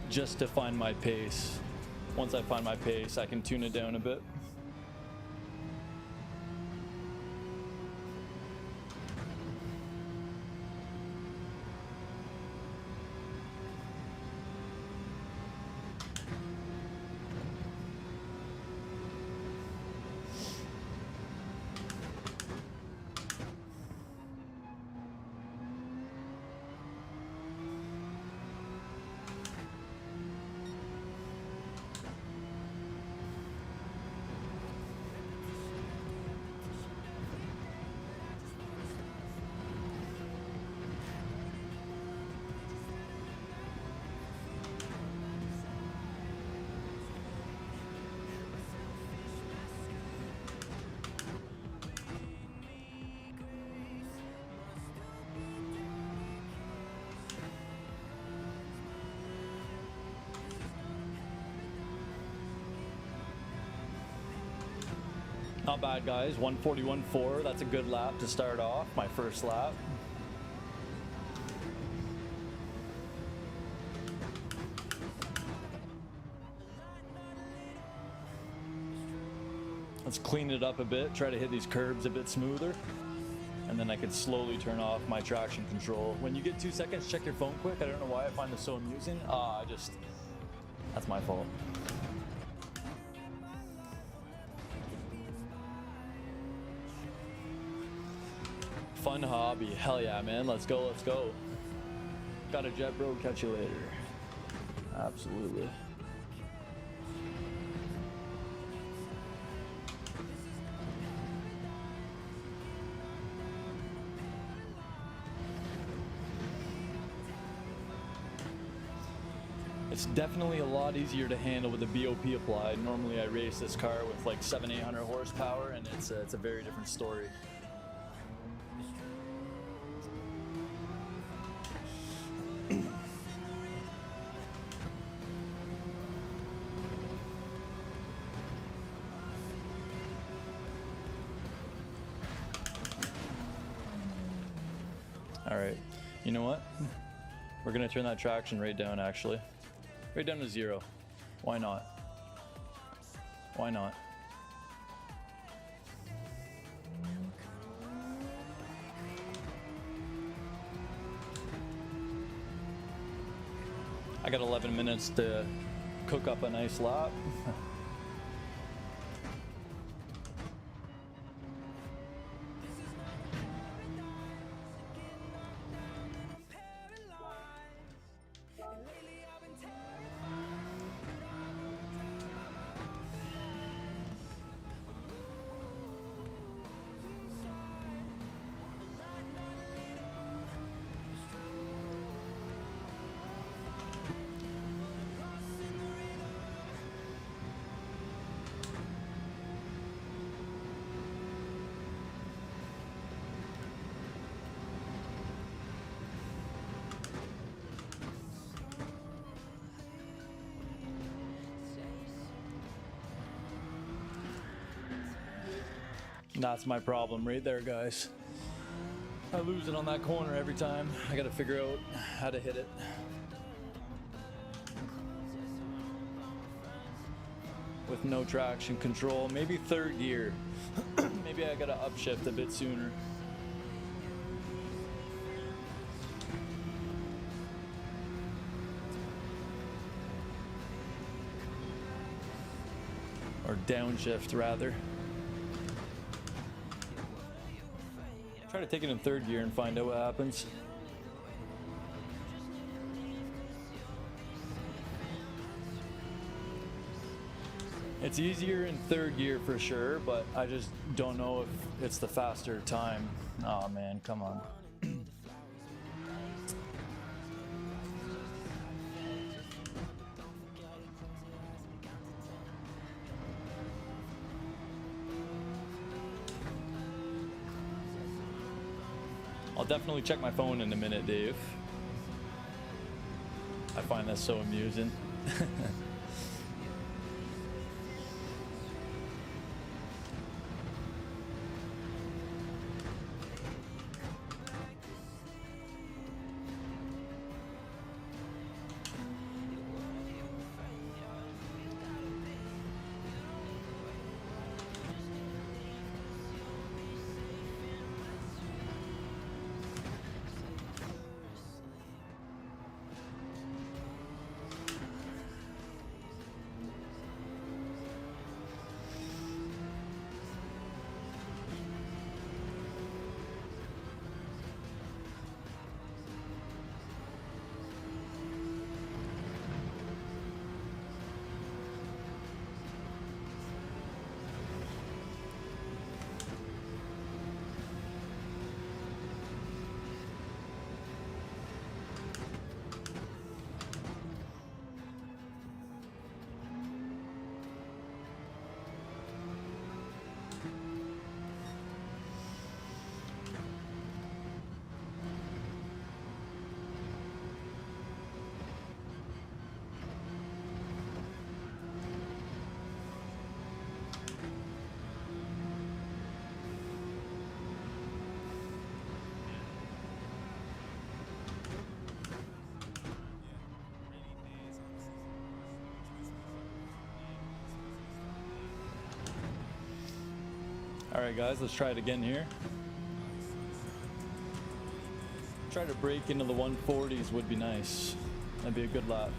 Just to find my pace. Once I find my pace, I can tune it down a bit. Not bad, guys. 141.4. That's a good lap to start off. My first lap. Let's clean it up a bit. Try to hit these curbs a bit smoother. And then I could slowly turn off my traction control. When you get 2 seconds, check your phone quick. I don't know why I find this so amusing. That's my fault. Fun hobby. Hell yeah, man. Let's go, let's go. Got a jet, bro. Catch you later. Absolutely. It's definitely a lot easier to handle with the BOP applied. Normally I race this car with like 700-800 horsepower, and it's a very different story. All right, you know what? We're gonna turn that traction right down, actually. Right down to 0. Why not? Why not? I got 11 minutes to cook up a nice lap. That's my problem right there, guys. I lose it on that corner every time. I gotta figure out how to hit it. With no traction control, maybe 3rd gear. Maybe I gotta upshift a bit sooner. Or downshift, rather. Try to take it in 3rd gear and find out what happens. It's easier in 3rd gear for sure, but I just don't know if it's the faster time. Oh man, come on. I'll definitely check my phone in a minute, Dave. I find that so amusing. All right, guys, let's try it again here. Try to break into the 140s would be nice. That'd be a good lap.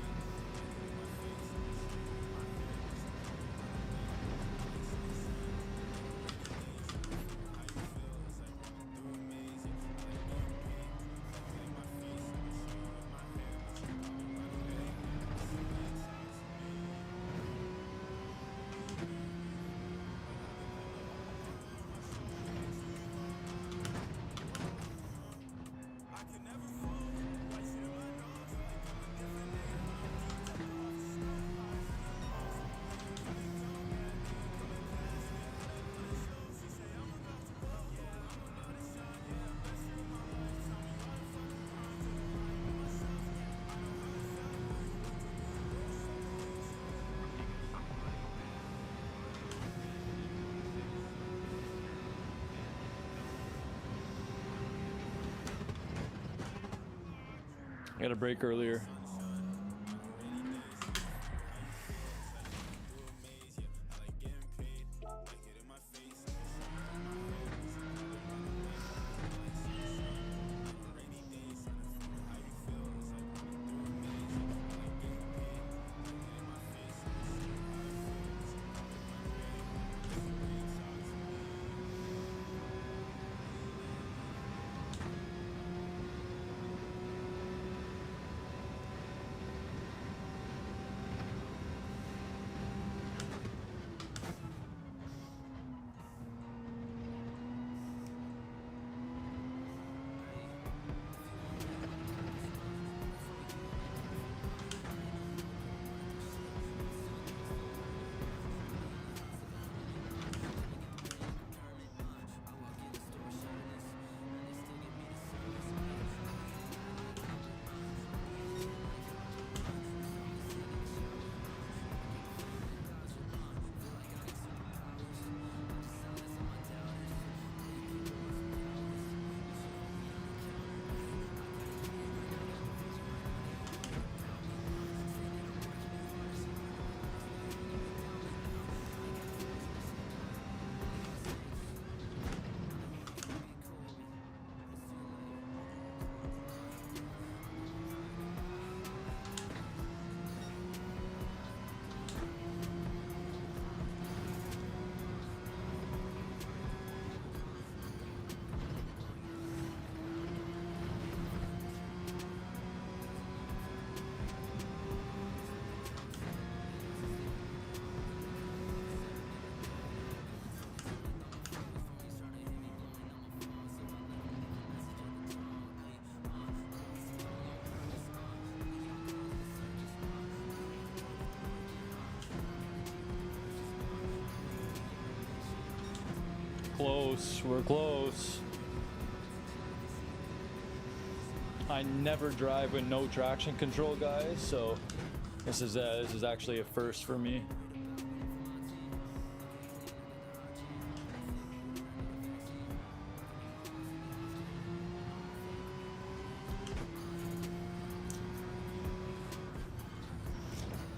I got a break earlier. Close, we're close. I never drive with no traction control, guys, so this is actually a first for me.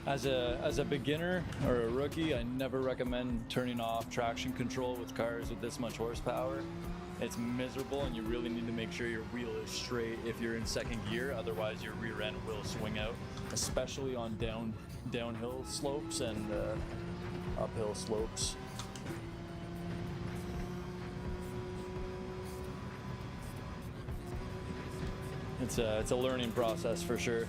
As a beginner or a rookie, I never recommend turning off traction control with cars with this much horsepower. It's miserable, and you really need to make sure your wheel is straight if you're in second gear. Otherwise, your rear end will swing out, especially on downhill slopes and uphill slopes. It's a learning process for sure.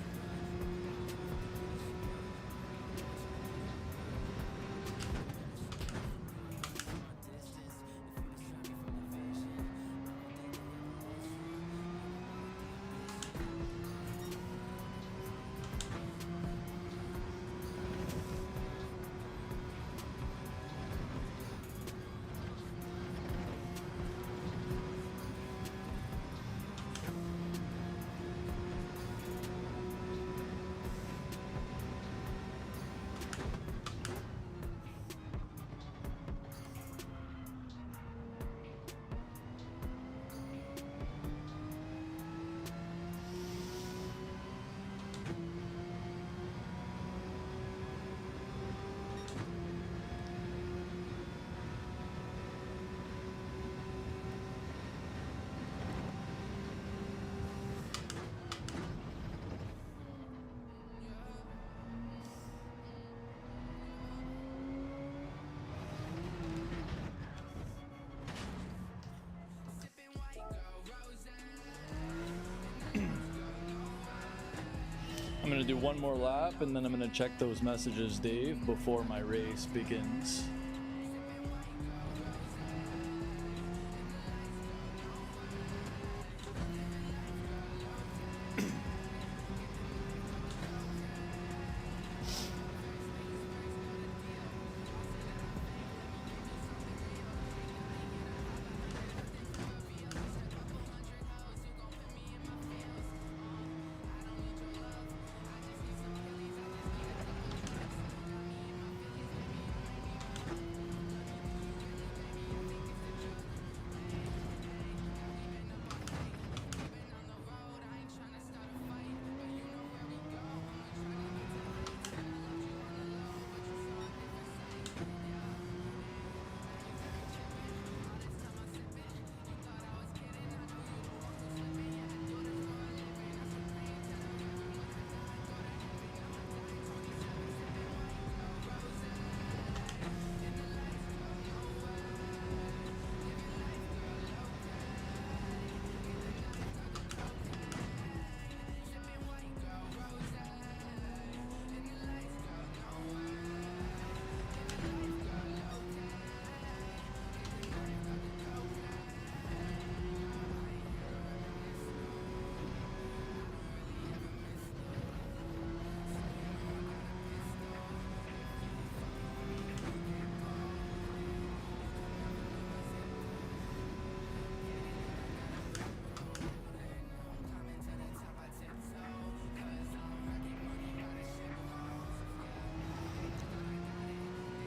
going to do one more lap, and then I'm going to check those messages, Dave, before my race begins.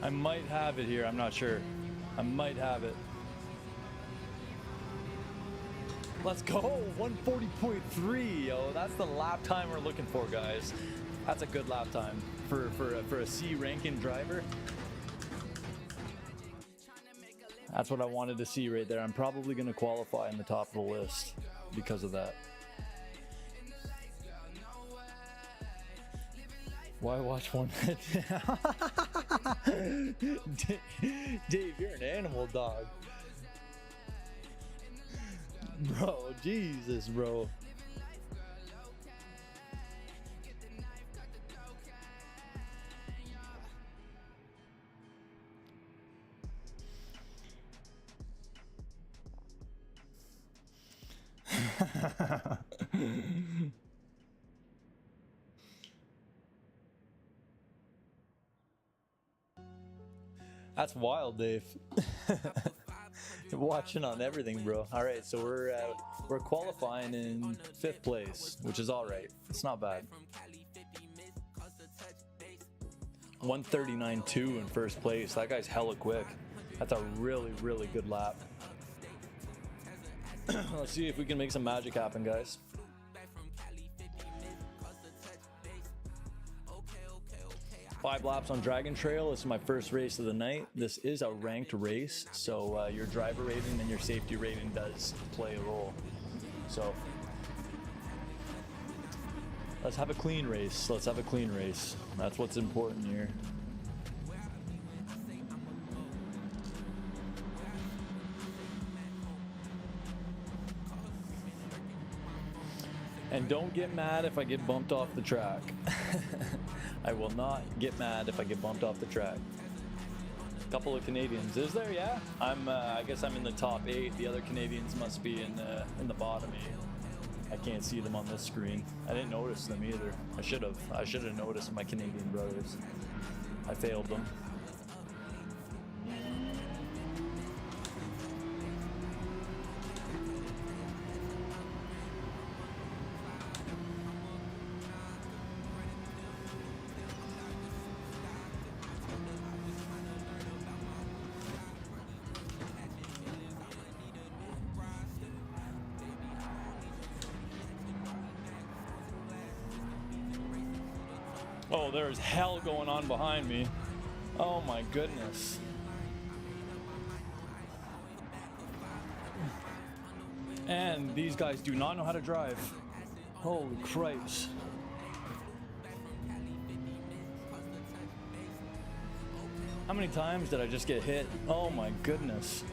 I might have it here, I'm not sure. I might have it. Let's go, 140.3. Yo, that's the lap time we're looking for, guys. That's a good lap time for a C ranking driver. That's what I wanted to see right there. I'm probably going to qualify in the top of the list because of that. Why watch one? Dave, you're an animal, dog. Bro, Jesus, bro. That's wild, Dave. Watching on everything, bro. All right, so we're qualifying in 5th place, which is all right. It's not bad. 139.2 in 1st place. That guy's hella quick. That's a really, really good lap. Let's see if we can make some magic happen, guys. Five laps on Dragon Trail. This is my first race of the night. This is a ranked race, so your driver rating and your safety rating does play a role. So let's have a clean race. Let's have a clean race. That's what's important here. And don't get mad if I get bumped off the track. I will not get mad if I get bumped off the track. A couple of Canadians, is there? Yeah. I guess I'm in the top 8. The other Canadians must be in the bottom 8. I can't see them on this screen. I didn't notice them either. I should have noticed my Canadian brothers. I failed them. Oh, there's hell going on behind me. Oh my goodness. And these guys do not know how to drive. Holy Christ. How many times did I just get hit? Oh my goodness.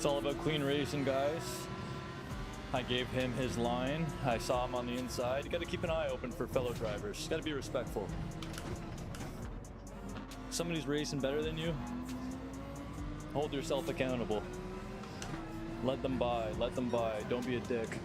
It's all about clean racing, guys. I gave him his line. I saw him on the inside. You got to keep an eye open for fellow drivers. Got to be respectful. Somebody's racing better than you. Hold yourself accountable. Let them by. Let them by. Don't be a dick.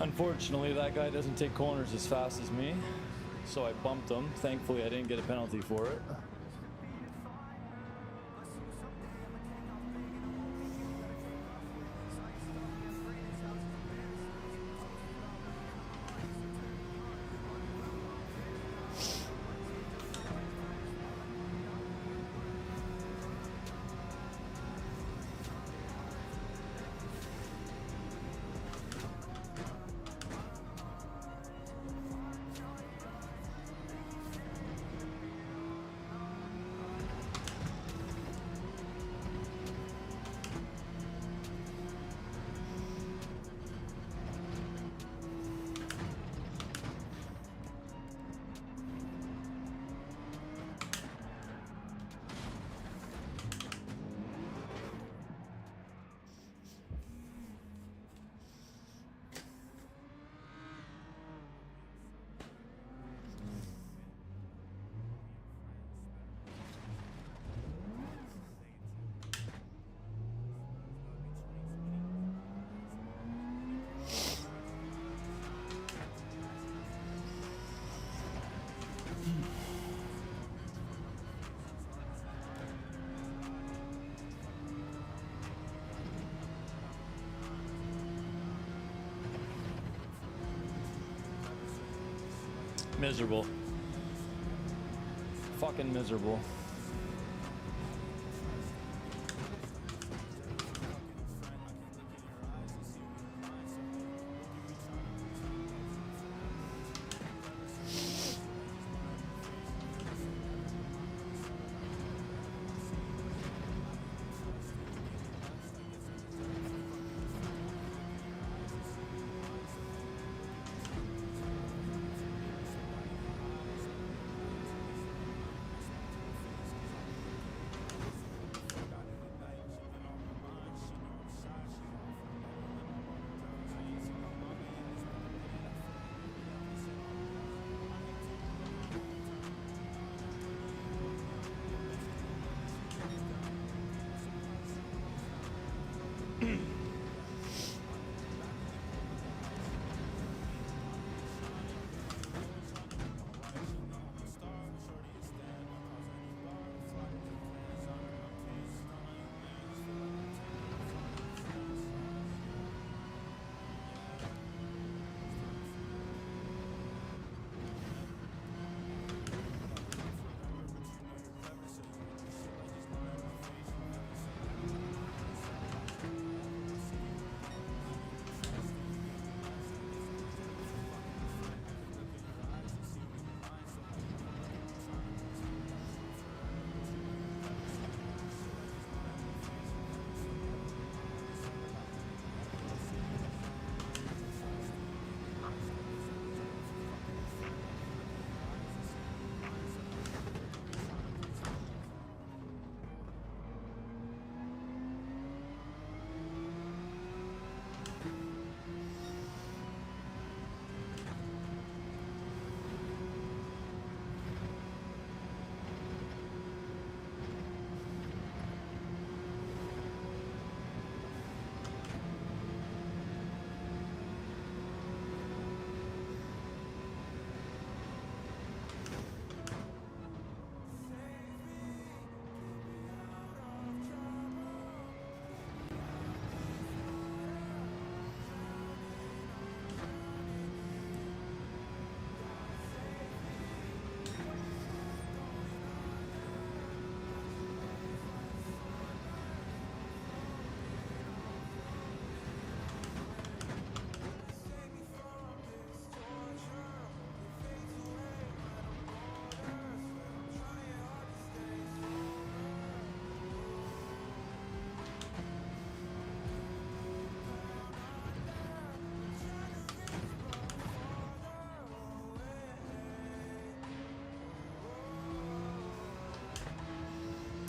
Unfortunately, that guy doesn't take corners as fast as me, so I bumped him. Thankfully, I didn't get a penalty for it. Miserable. Fucking miserable.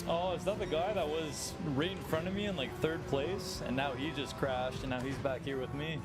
Oh, is that the guy that was right in front of me in like 3rd place? And now he just crashed and now he's back here with me.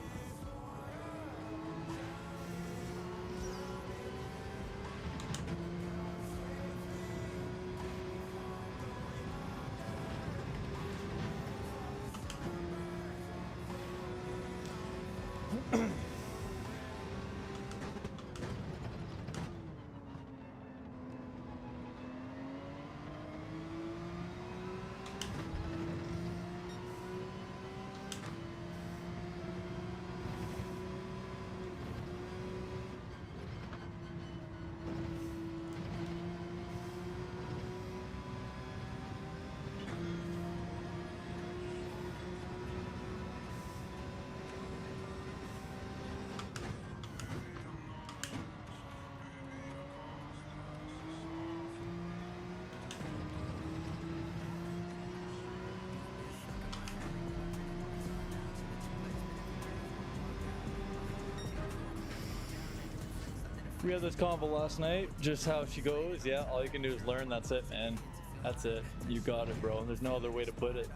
We had this convo last night, just how she goes. Yeah, all you can do is learn. That's it, man. That's it. You got it, bro. There's no other way to put it.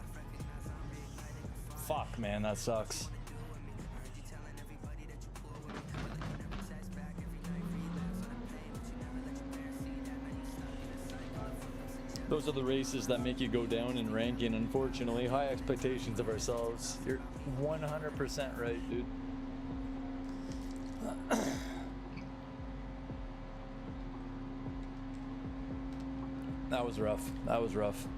Fuck, man, that sucks. Those are the races that make you go down in ranking, unfortunately. High expectations of ourselves. You're 100% right, dude. That was rough. That was rough.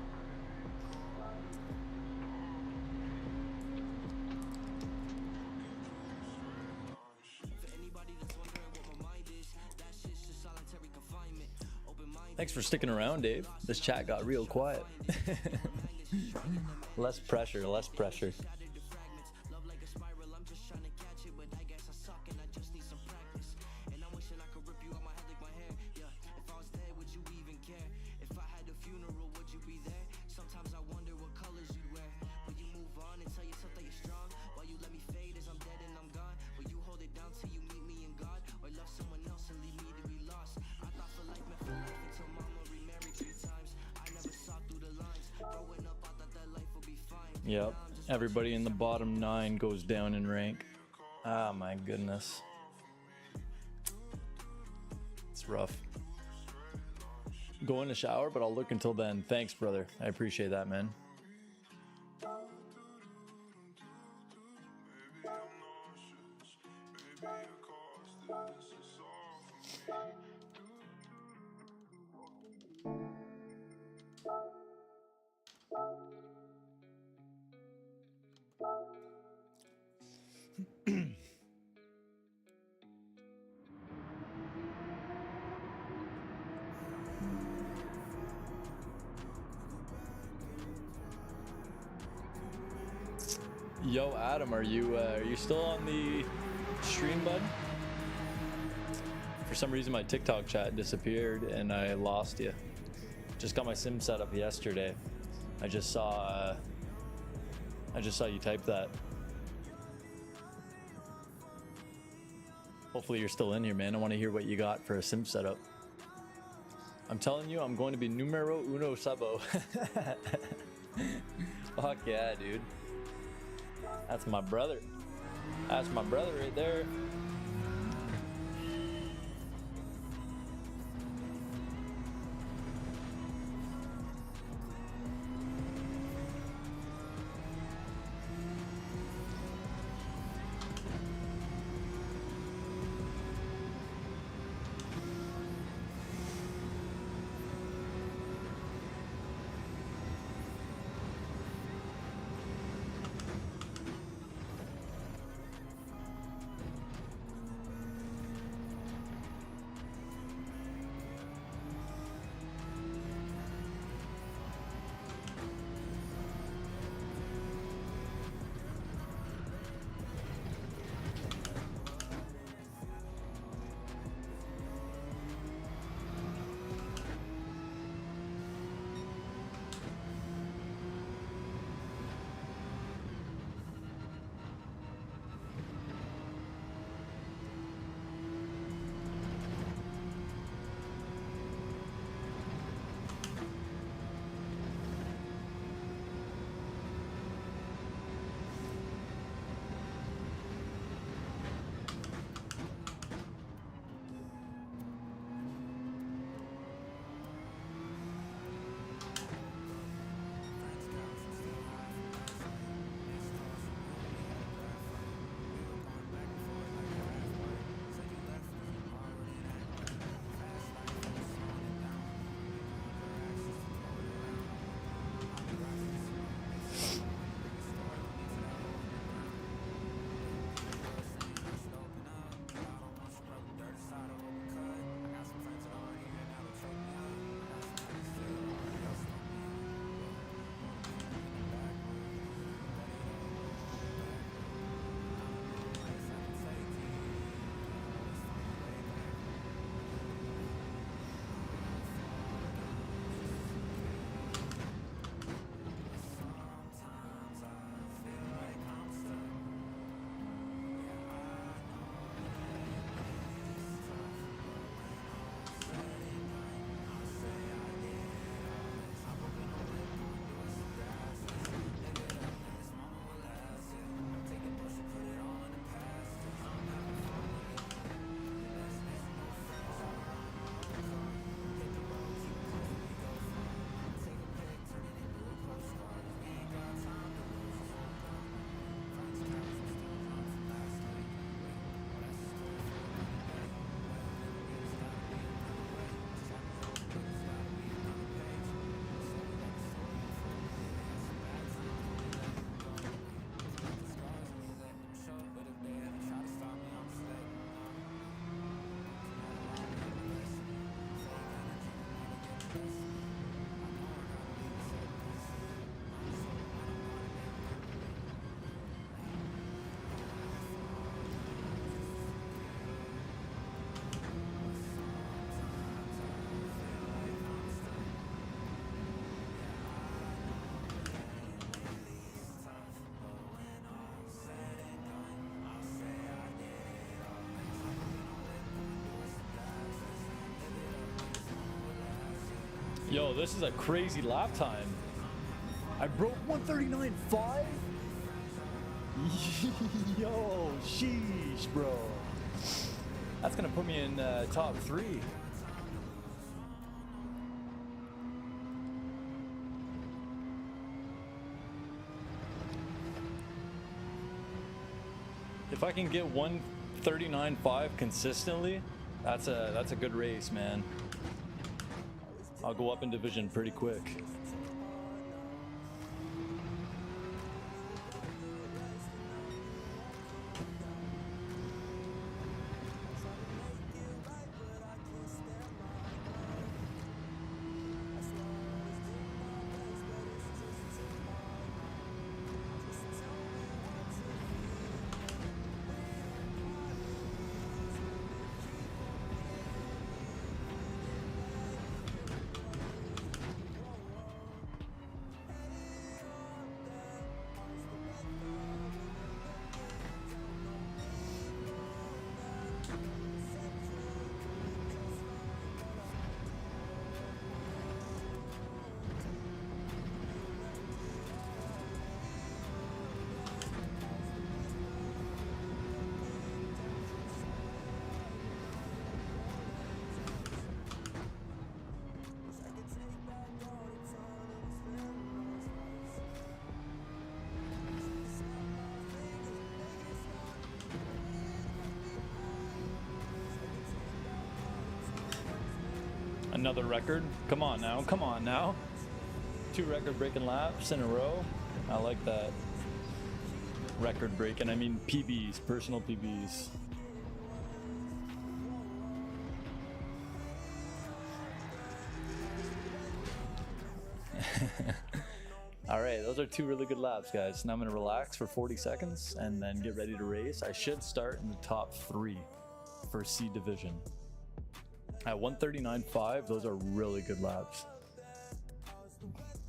Thanks for sticking around, Dave. This chat got real quiet. Less pressure, less pressure. Yep, everybody in the bottom 9 goes down in rank. Ah, my goodness. It's rough. Go in the shower, but I'll look until then. Thanks, brother. I appreciate that, man. Yo, Adam, are you still on the stream, bud? For some reason, my TikTok chat disappeared and I lost you. Just got my sim set up yesterday. I just saw you type that. Hopefully you're still in here, man. I want to hear what you got for a sim setup. I'm telling you, I'm going to be numero uno sabo. Fuck yeah, dude. That's my brother. That's my brother right there. Yo, this is a crazy lap time. I broke 139.5? Yo, sheesh, bro. That's gonna put me in top 3. If I can get 139.5 consistently, that's a good race, man. I'll go up in division pretty quick. Another record. Come on now. Come on now. 2 record-breaking laps in a row. I like that. Record-breaking. I mean PBs, personal PBs. All right, those are 2 really good laps, guys. Now I'm going to relax for 40 seconds and then get ready to race. I should start in the top 3 for C division. At 139.5, those are really good laps.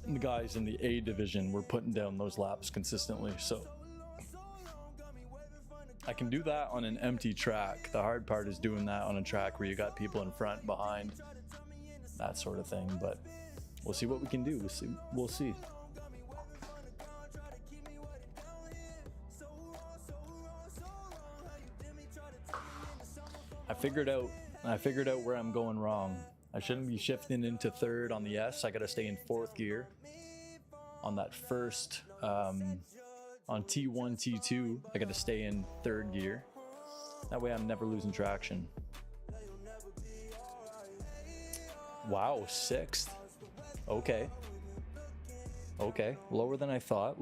The guys in the A division were putting down those laps consistently, so I can do that on an empty track. The hard part is doing that on a track where you got people in front, behind, that sort of thing, but we'll see what we can do. We'll see. I figured out where I'm going wrong. I shouldn't be shifting into 3rd on the S. I gotta stay in 4th gear. On that first, on T1, T2, I gotta stay in 3rd gear. That way I'm never losing traction. Wow, 6th. Okay. Okay, lower than I thought,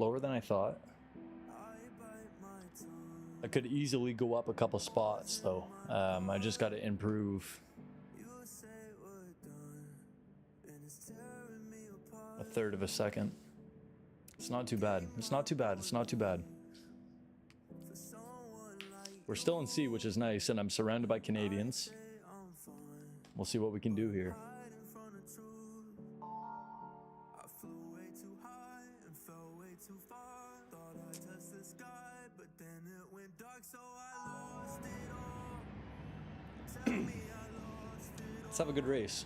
I could easily go up a couple spots though. I just got to improve a 1/3 of a second. It's not too bad. It's not too bad. It's not too bad. We're still in C, which is nice, and I'm surrounded by Canadians. We'll see what we can do here. Let's have a good race.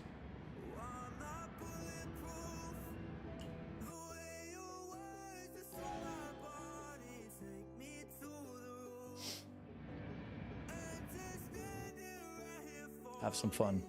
Have some fun.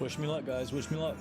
Wish me luck, guys. Wish me luck.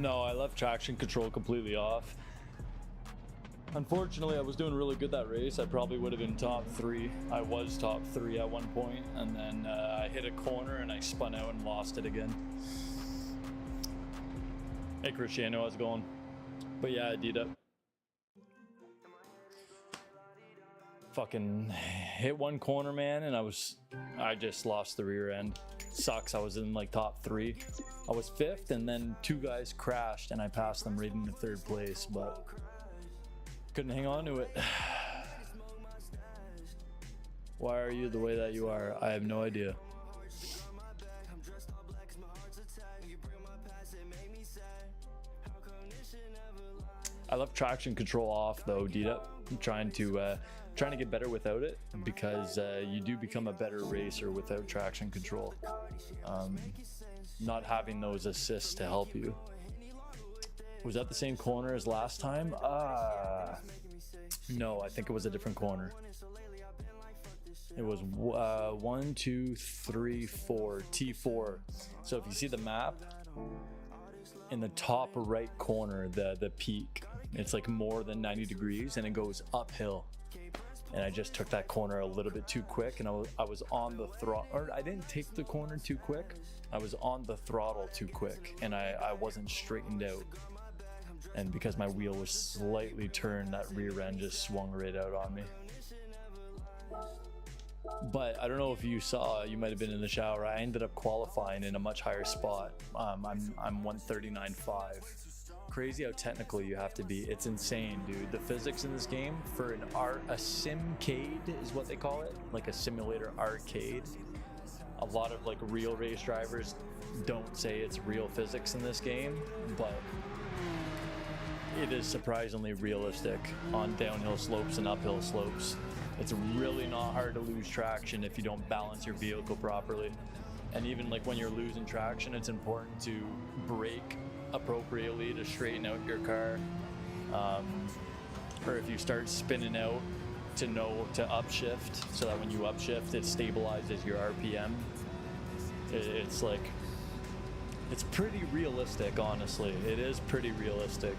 No, I left traction control completely off. Unfortunately, I was doing really good that race. I probably would have been top 3. I was top 3 at one point, and then I hit a corner and I spun out and lost it again. Hey Cristiano, how's it going? But yeah, I did it. Fucking hit one corner, man, and I just lost the rear end. Sucks. I was in like top 3. I was 5th, and then 2 guys crashed and I passed them right into 3rd place, but couldn't hang on to it. Why are you the way that you are? I have no idea. I left traction control off though, Dita. I'm trying to get better without it, because you do become a better racer without traction control. Not having those assists to help you. Was that the same corner as last time? No, I think it was a different corner. It was 1, 2, 3, 4, T4. So if you see the map, in the top right corner, the peak, it's like more than 90 degrees and it goes uphill. And I just took that corner a little bit too quick, and I was on the throttle, or I didn't take the corner too quick. I was on the throttle too quick, and I wasn't straightened out. And because my wheel was slightly turned, that rear end just swung right out on me. But I don't know if you saw, you might have been in the shower, I ended up qualifying in a much higher spot. I'm 139.5. Crazy how technical you have to be. It's insane, dude. The physics in this game for a simcade is what they call it, like a simulator arcade. A lot of like real race drivers don't say it's real physics in this game, but it is surprisingly realistic on downhill slopes and uphill slopes. It's really not hard to lose traction if you don't balance your vehicle properly. And even like when you're losing traction, it's important to brake appropriately to straighten out your car. Or if you start spinning out, to know to upshift, so that when you upshift, it stabilizes your RPM. It's like, it's pretty realistic, honestly. It is pretty realistic.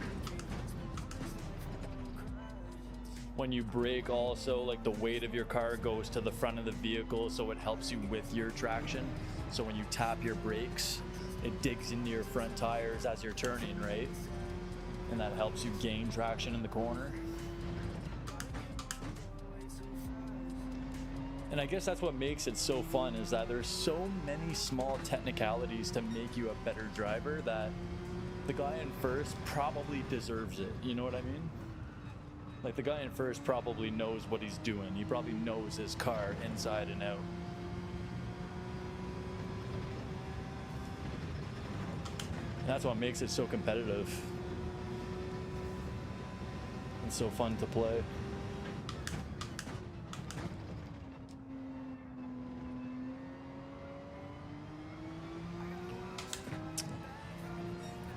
When you brake also, like the weight of your car goes to the front of the vehicle, so it helps you with your traction. So when you tap your brakes, it digs into your front tires as you're turning, right? And that helps you gain traction in the corner. And I guess that's what makes it so fun, is that there's so many small technicalities to make you a better driver that the guy in first probably deserves it. You know what I mean? Like the guy in first probably knows what he's doing. He probably knows his car inside and out. And that's what makes it so competitive and so fun to play.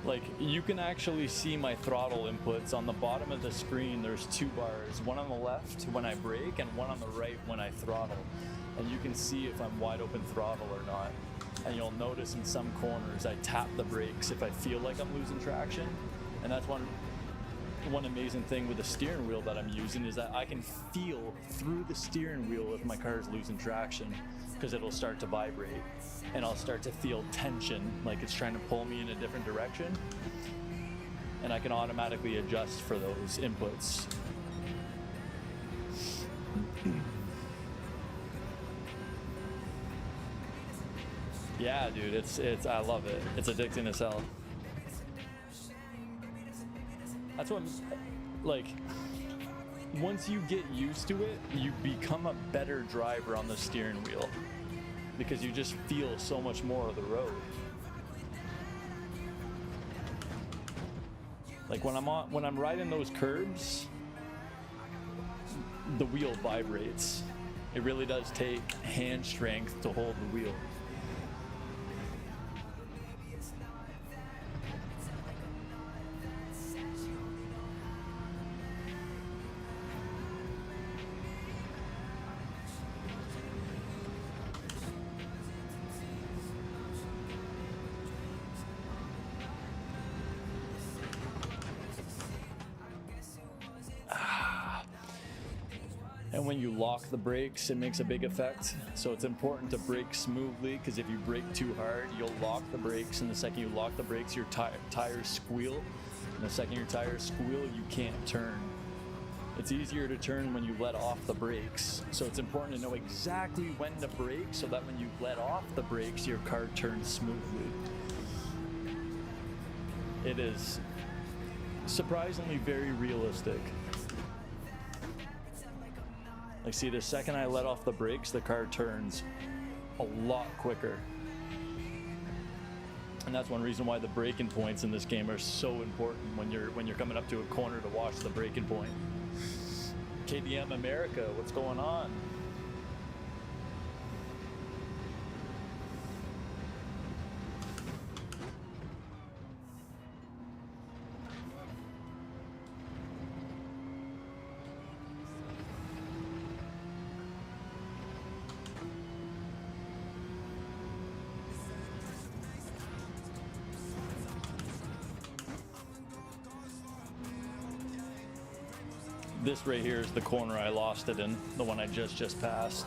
Like, you can actually see my throttle inputs on the bottom of the screen. There's 2 bars, one on the left when I brake and one on the right when I throttle. And you can see if I'm wide open throttle or not. And you'll notice in some corners I tap the brakes if I feel like I'm losing traction. And that's one amazing thing with the steering wheel that I'm using, is that I can feel through the steering wheel if my car is losing traction, because it'll start to vibrate and I'll start to feel tension, like it's trying to pull me in a different direction, and I can automatically adjust for those inputs. Yeah, dude, it's I love it. It's addicting as hell. That's what, like, once you get used to it, you become a better driver on the steering wheel, because you just feel so much more of the road. Like when I'm riding those curbs, the wheel vibrates. It really does take hand strength to hold the wheel. when you lock the brakes, it makes a big effect. So it's important to brake smoothly, because if you brake too hard, you'll lock the brakes, and the second you lock the brakes, your tires squeal. And the second your tires squeal, you can't turn. It's easier to turn when you let off the brakes. So it's important to know exactly when to brake, so that when you let off the brakes, your car turns smoothly. It is surprisingly very realistic. Like, see, the second I let off the brakes, the car turns a lot quicker. And that's one reason why the braking points in this game are so important when you're coming up to a corner to watch the braking point. KBM America, what's going on? This right here is the corner I lost it in, the one I just passed.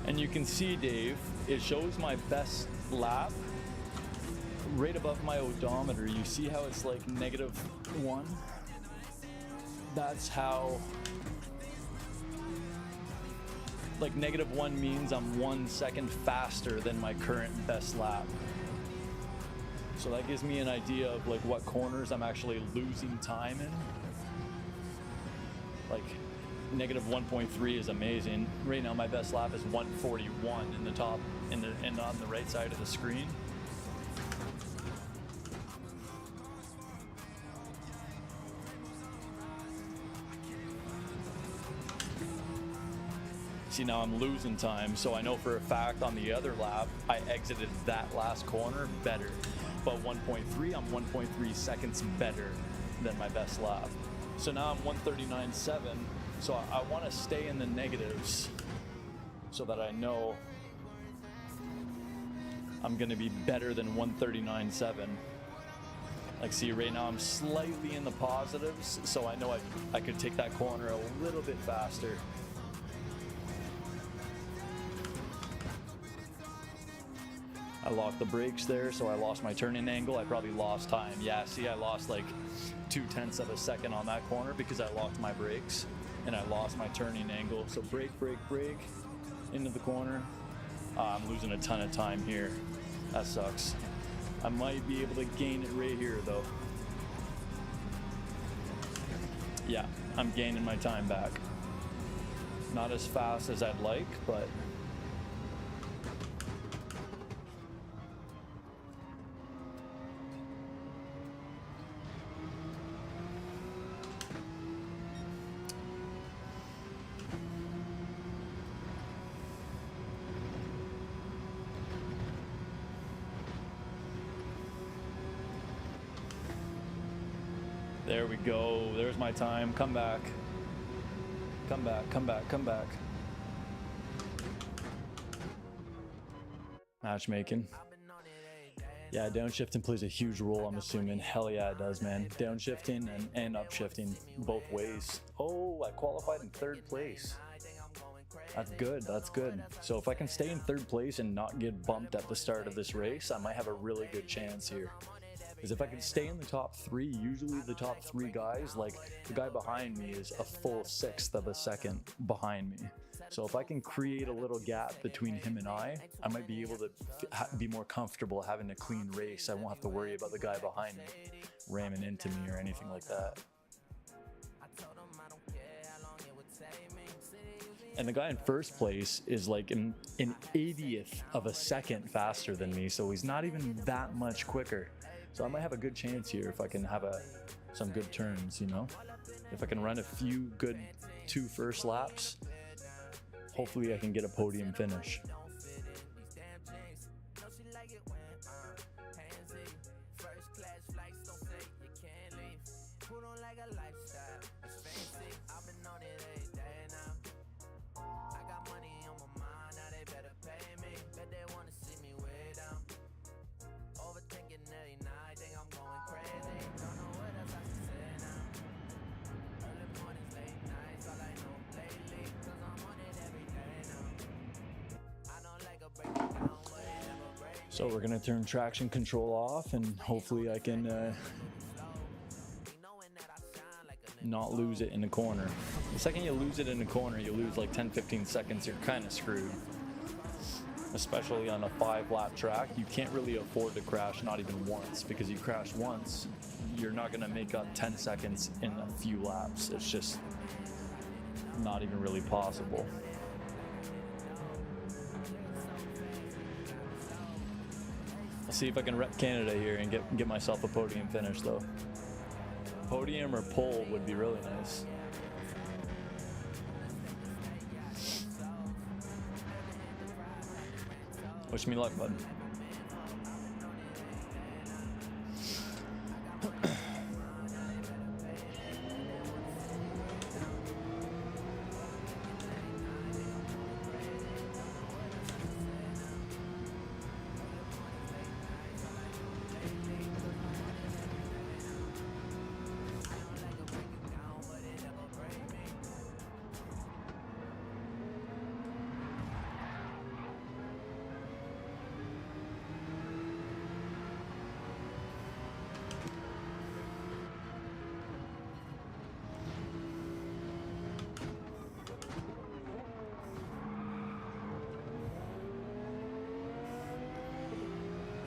And you can see, Dave, it shows my best lap right above my odometer. You see how it's like -1? That's how, like, -1 means I'm 1 second faster than my current best lap. So that gives me an idea of like what corners I'm actually losing time in. Like, -1.3 is amazing. Right now my best lap is 1:41 in the top and on the right side of the screen. See, now I'm losing time, so I know for a fact on the other lap I exited that last corner better. But 1.3, I'm 1.3 seconds better than my best lap. So now I'm 1:39.7, so I want to stay in the negatives so that I know I'm going to be better than 1:39.7. Like, see, right now I'm slightly in the positives, so I know I could take that corner a little bit faster. I locked the brakes there, so I lost my turning angle. I probably lost time. Yeah, see, I lost like 0.2 of a second on that corner because I locked my brakes and I lost my turning angle. So brake into the corner. I'm losing a ton of time here. That sucks. I might be able to gain it right here though. Yeah, I'm gaining my time back. Not as fast as I'd like, but there we go. There's my time. Come back. Come back, come back, come back. Matchmaking. Yeah, downshifting plays a huge role, I'm assuming. Hell yeah, it does, man. Downshifting and upshifting both ways. Oh, I qualified in 3rd place. That's good, that's good. So if I can stay in 3rd place and not get bumped at the start of this race, I might have a really good chance here. Because if I can stay in the top 3, usually the top 3 guys, like the guy behind me is a full 1/6 of a second behind me. So if I can create a little gap between him and I might be able to be more comfortable having a clean race. I won't have to worry about the guy behind me ramming into me or anything like that. And the guy in 1st place is like an 80th of a second faster than me, so he's not even that much quicker. So I might have a good chance here if I can have some good turns, you know? If I can run a few good 2 first laps, hopefully I can get a podium finish. So we're gonna turn traction control off, and hopefully I can not lose it in the corner. The second you lose it in the corner, you lose like 10-15 seconds, you're kind of screwed. Especially on a 5-lap track, you can't really afford to crash not even once, because you crash once, you're not gonna make up 10 seconds in a few laps. It's just not even really possible. I'll see if I can rep Canada here and get myself a podium finish though. Podium or pole would be really nice. Wish me luck, bud.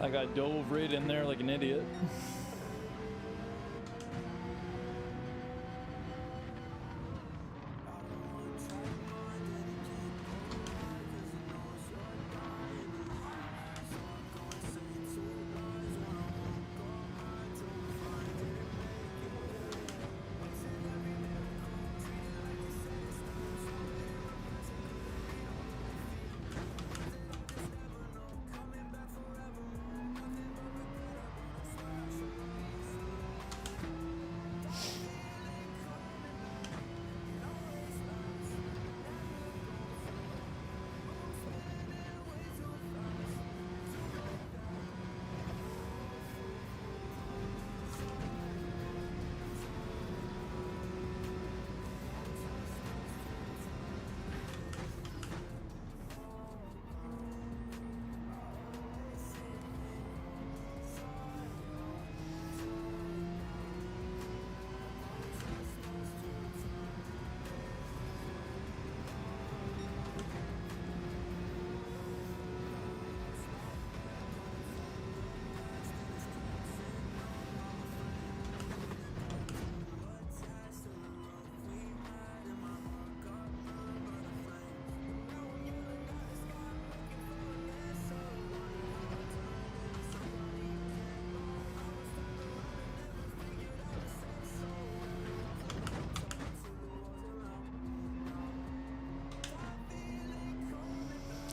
I got dove right in there like an idiot.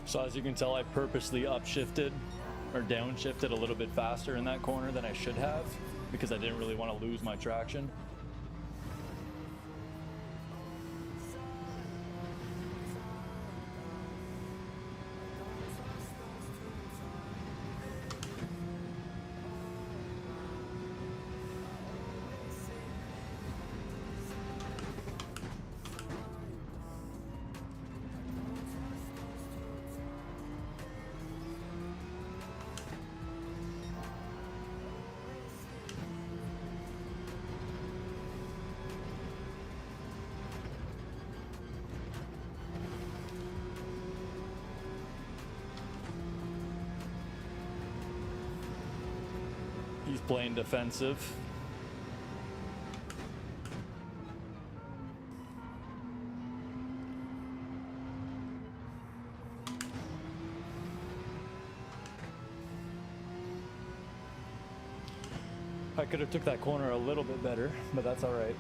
So as you can tell, I purposely upshifted or downshifted a little bit faster in that corner than I should have, because I didn't really want to lose my traction. He's playing defensive. I could have took that corner a little bit better, but that's all right.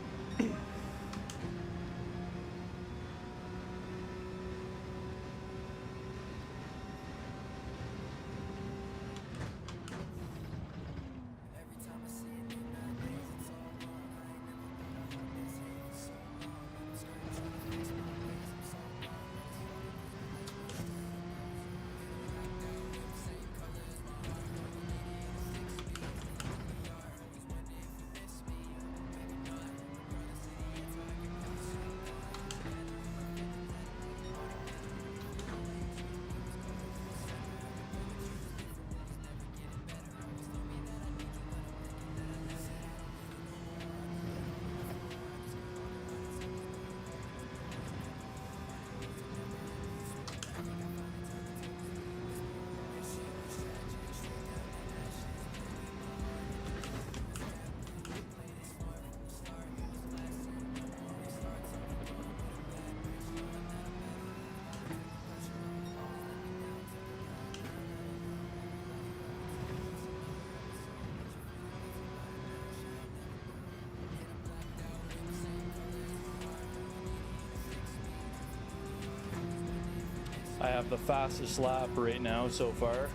I have the fastest lap right now so far.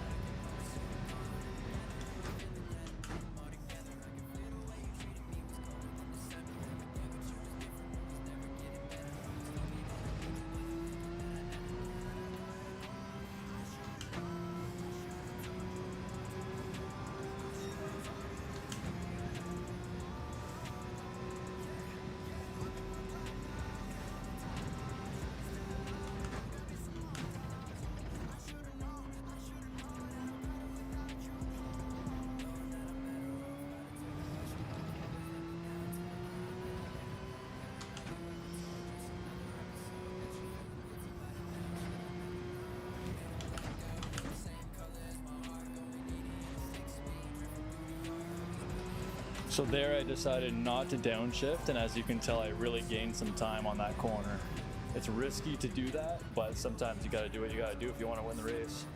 So there I decided not to downshift, and as you can tell, I really gained some time on that corner. It's risky to do that, but sometimes you gotta do what you gotta do if you wanna win the race.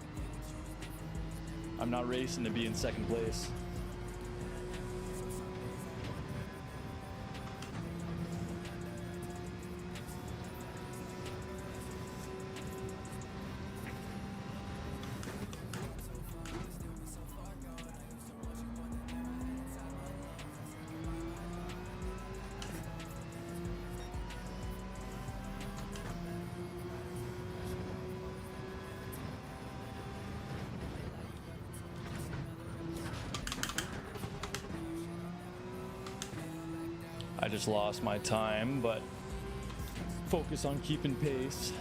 I'm not racing to be in second place. I just lost my time, but focus on keeping pace.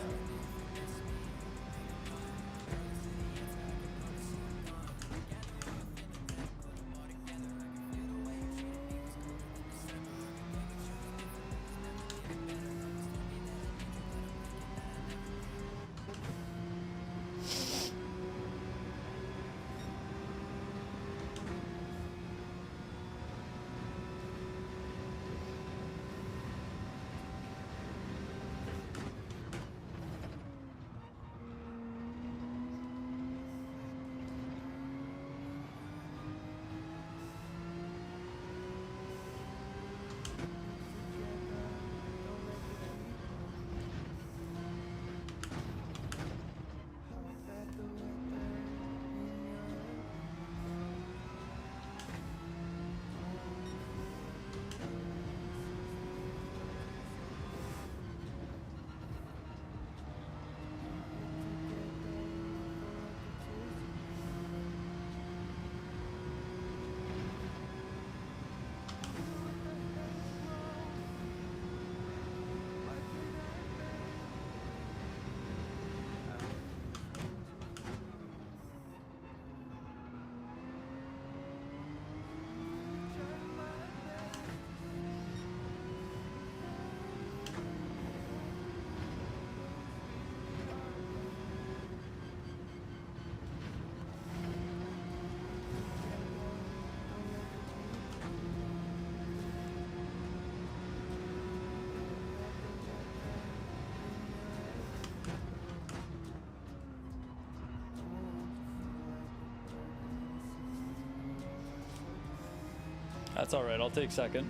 That's all right. I'll take second.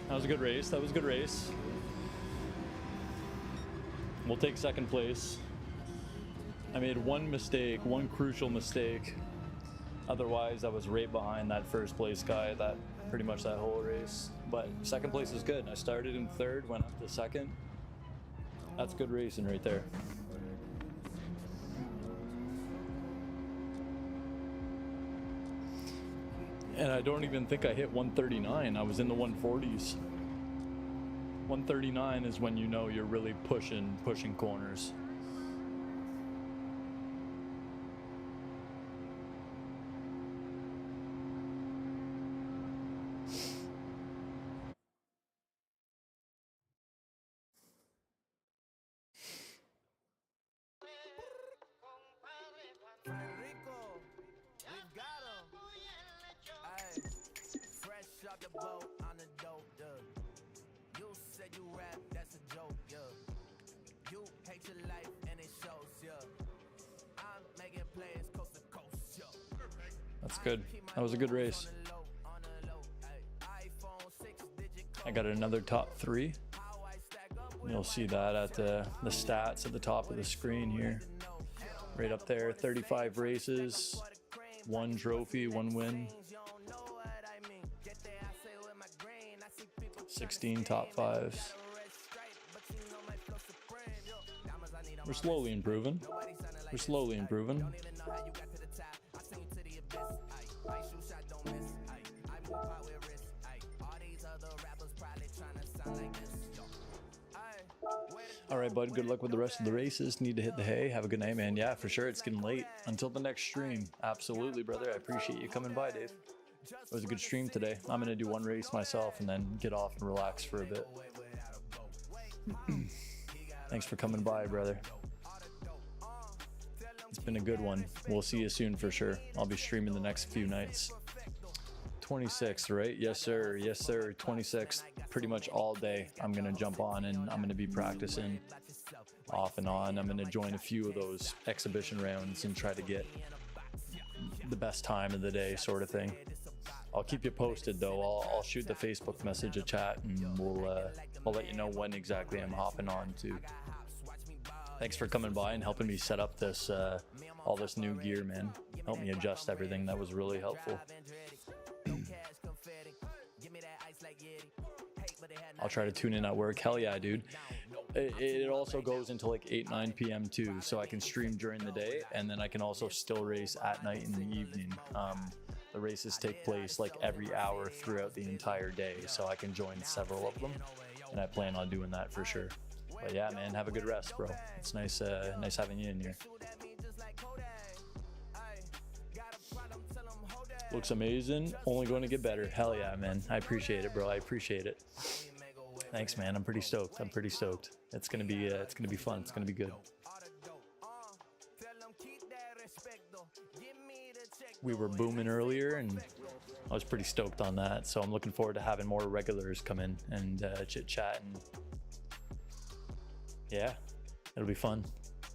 That was a good race. That was a good race. We'll take second place. I made one mistake, one crucial mistake. Otherwise, I was right behind that first place guy that pretty much that whole race. But second place is good. I started in third, went up to second. That's good racing right there. And I don't even think I hit 139. I was in the 140s. 139 is when you know you're really pushing corners. That's good. That was a good race. I got another top 3. You'll see that at the stats at the top of the screen here. Right up there, 35 races, 1 trophy, 1 win. 16 top 5s. We're slowly improving. We're slowly improving. All right, bud. Good luck with the rest of the races. Need to hit the hay. Have a good night, man. Yeah, for sure. It's getting late. Until the next stream. Absolutely, brother. I appreciate you coming by, Dave. It was a good stream today. I'm going to do 1 race myself and then get off and relax for a bit. Thanks for coming by, brother. It's been a good one. We'll see you soon for sure. I'll be streaming the next few nights. 26th, right? Yes, sir. Yes, sir. 26th. Pretty much all day. I'm going to jump on and I'm going to be practicing off and on. I'm going to join a few of those exhibition rounds and try to get the best time of the day sort of thing. I'll keep you posted though. I'll shoot the Facebook message a chat and I'll let you know when exactly I'm hopping on too. Thanks for coming by and helping me set up this all this new gear, man. Help me adjust everything. That was really helpful. I'll try to tune in at work. Hell yeah, dude. It also goes into like 8-9 p.m. too, so I can stream during the day and then I can also still race at night in the evening. The races take place like every hour throughout the entire day, so I can join several of them, and I plan on doing that for sure. But yeah, man, have a good rest, bro. It's nice having you in here. Looks amazing. Only going to get better. Hell yeah, man. I appreciate it, bro. I appreciate it. Thanks, man. I'm pretty stoked. I'm pretty stoked. It's gonna be fun. It's gonna be good. We were booming earlier, and I was pretty stoked on that. So I'm looking forward to having more regulars come in and chit chat, and yeah, it'll be fun.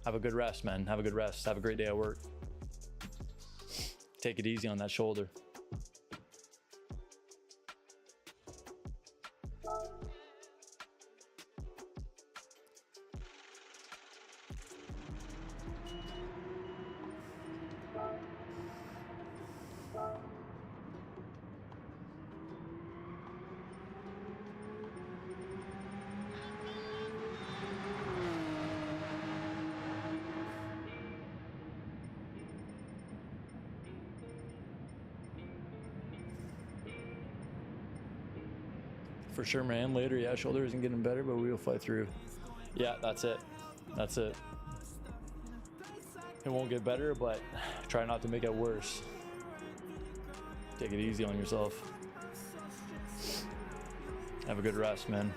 Have a good rest, man. Have a good rest. Have a great day at work. Take it easy on that shoulder. For sure, man. Later, yeah, shoulder isn't getting better, but we'll fight through. Yeah, that's it. That's it. It won't get better, but try not to make it worse. Take it easy on yourself. Have a good rest, man.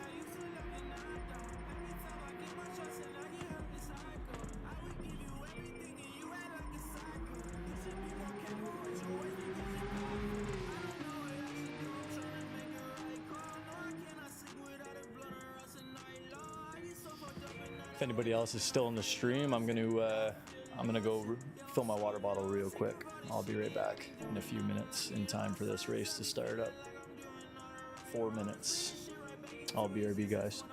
If anybody else is still in the stream, I'm gonna go fill my water bottle real quick. I'll be right back in a few minutes in time for this race to start up. 4 minutes. I'll BRB, guys.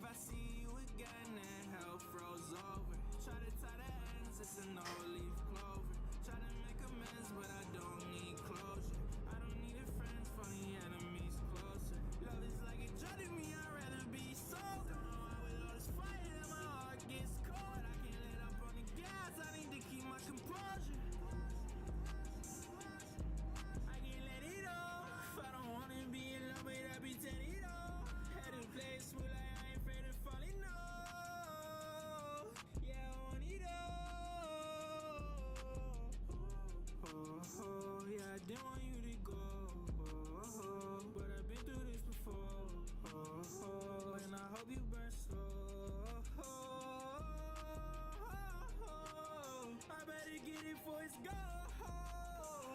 If I see you again, then hell froze over. Try to tie the ends, it's a no-leaf clover. Try to make amends, but I don't need closure. I don't need a friend, funny enemies closer. Love is like a drug to me, I'd rather be sober. Don't know why with all this fighting and my heart gets cold. I can't let up on the gas, I need to keep my composure. I can't let it off, I don't wanna be in love, but I pretend it all. Had to play it smooth like I ain't afraid of falling, no. Yeah, I want it all. Oh, yeah, I didn't want you to go. But I've been through this before. And I hope you burn slow. I better get it before it's gone.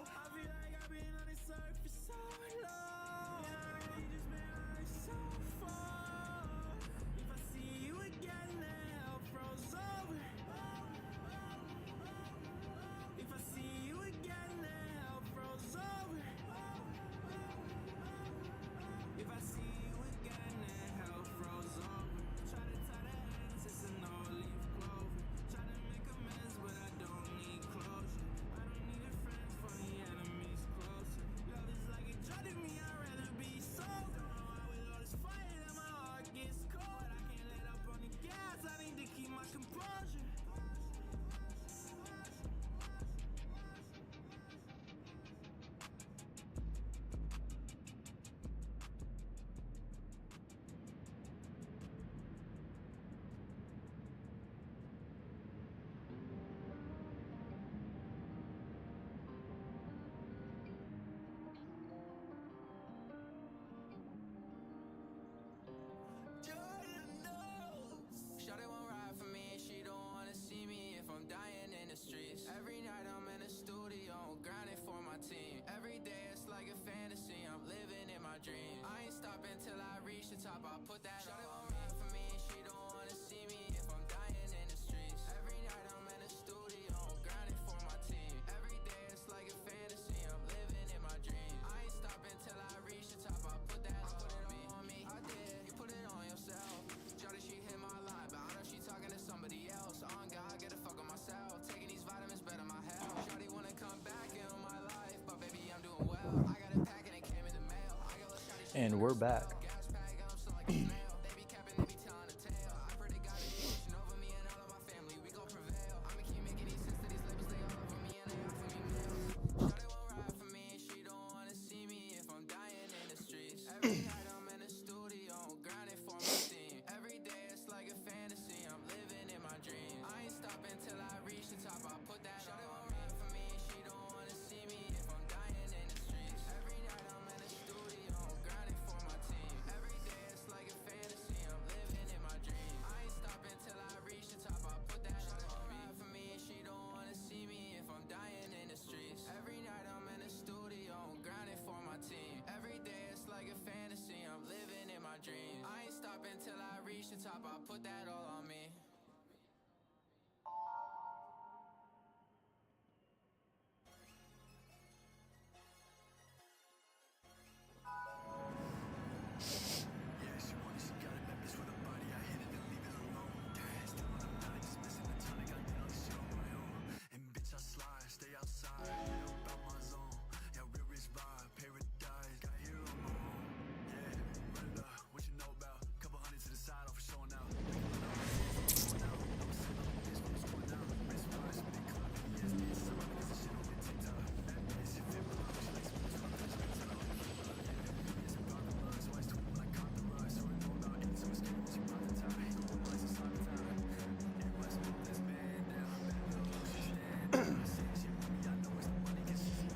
I feel like I've been on this earth for so long. And I really just been on it so far. If I see you again, then hell froze over. If I see you again, then hell froze over. If I see you again, then hell froze over. Try to tie the ends, it's a no-leaf clover. Try to make amends, but I don't need closure. I don't need a friend, funny enemies closer. Love is like a drug to me, I'd rather be sober. Don't know why with all this fighting and my heart gets cold. I can't let up on the gas, I need to keep my composure. Shawty won't ride for me and she don't wanna see me if I'm dying in the streets. Every night I'm in the studio grinding for my team. Every day it's like a fantasy, I'm living in my dreams. I ain't stopping till I reach the top, I'll put that Shawty won't ride for me and she don't wanna see me if I'm dying in the streets. Every night I'm in the studio grinding for my team. Every day it's like a fantasy, I'm living in my dreams. I ain't stopping till I reach the top, I'll put that on me. I did, you put it on yourself. Shawty, she hit my line, but I know she talking to somebody else. On God, get the fuck on myself. Taking these vitamins better my health. Shawty wanna come back in my life, but baby, I'm doing well. I got a pack and it came in the mail. I got a shawty, she And we're back. gas pack, I'm still like a snail. They be capping, they be telling the tale. I pray to God that he watching over me and all of my family. We gon' prevail. I'ma keep making these sense to these labels, they all over me and they offer me meals. Shawty won't ride for me and she don't wanna see me if I'm dying in the streets. Every night I'm in the studio grinding for my team. Every day it's like a fantasy, I'm living in my dreams. I ain't stopping till I reach the top, I'll put that Shawty won't ride for me and she don't wanna see me if I'm dying in the streets. Every night I'm in the studio grinding for my team. Every day it's like a fantasy, I'm living in my dreams. I ain't stopping till I reach the top, I'll put that Shawty won't ride for me and she don't wanna see me if I'm dying in the streets. Every night I'm in the studio grinding for my team. Every day it's like a fantasy, I'm living in my dreams. I ain't stopping till I reach the top, I'll put that all on me.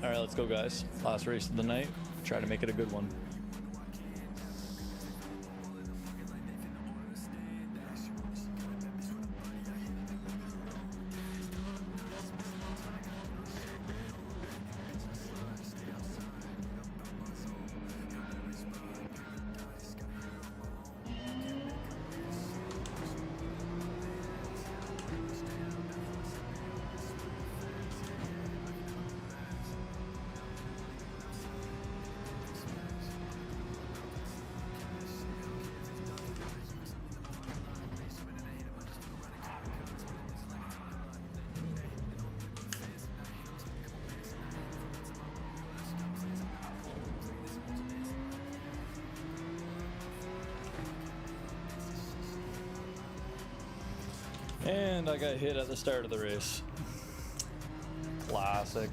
All right, let's go, guys. Last race of the night. Try to make it a good one. And I got hit at the start of the race. Classic.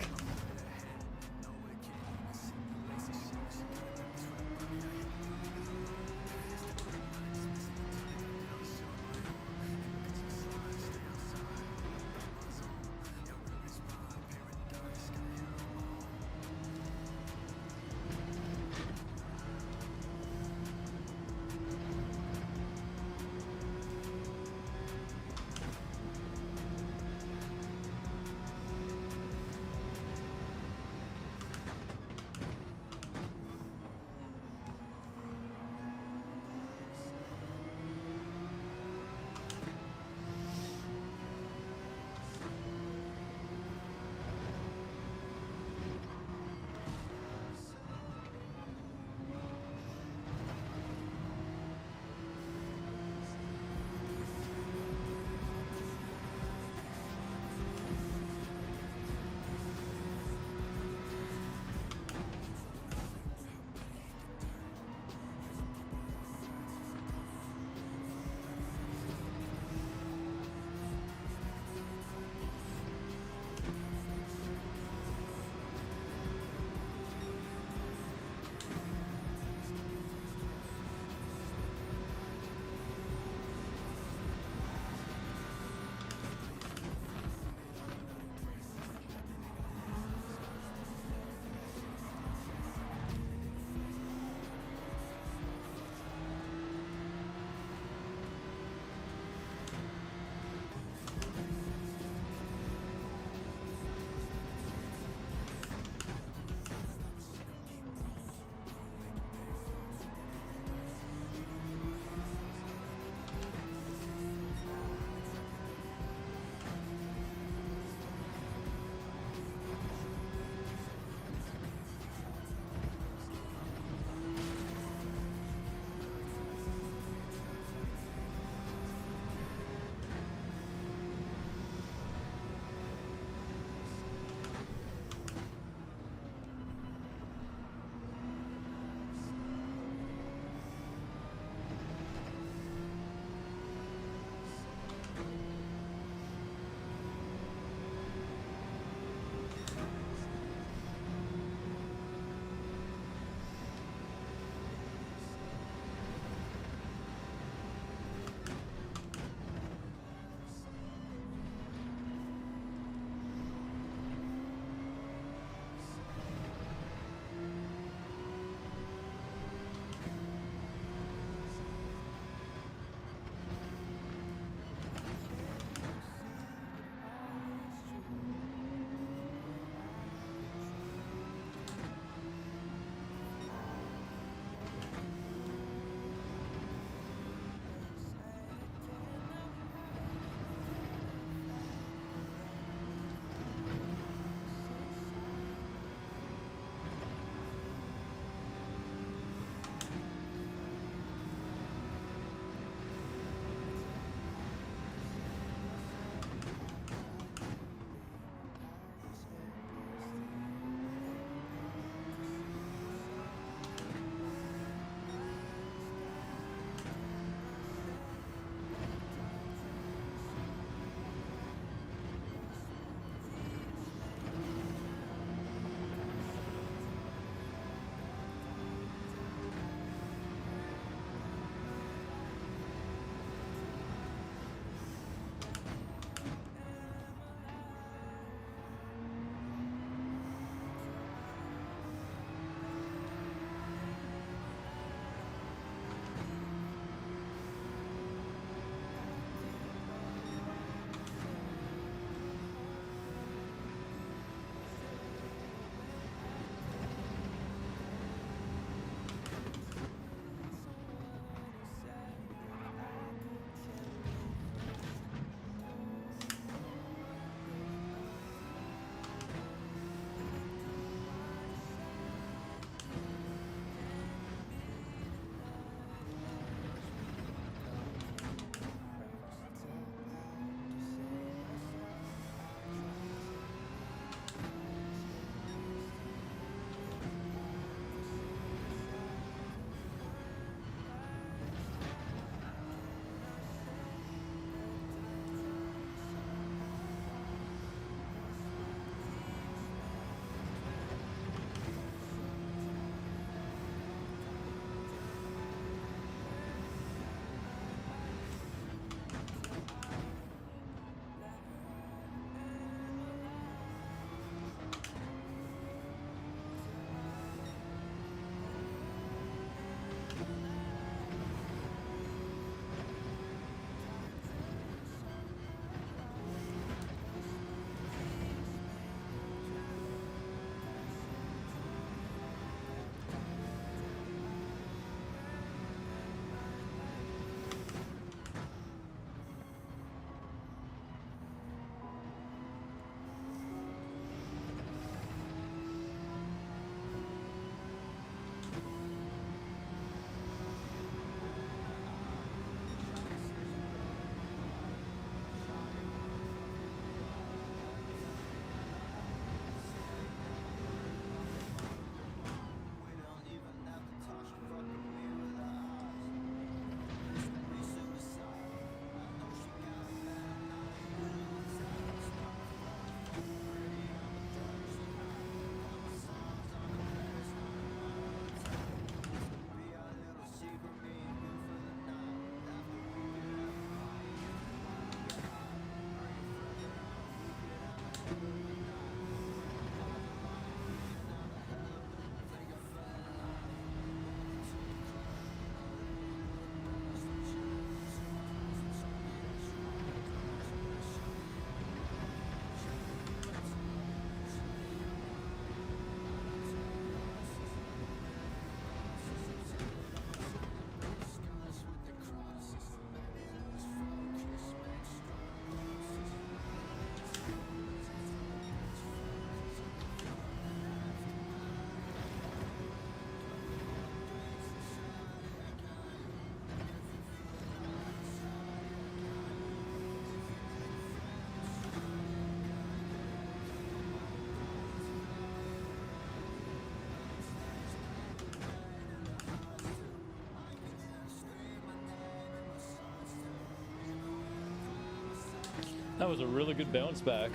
That was a really good bounce back.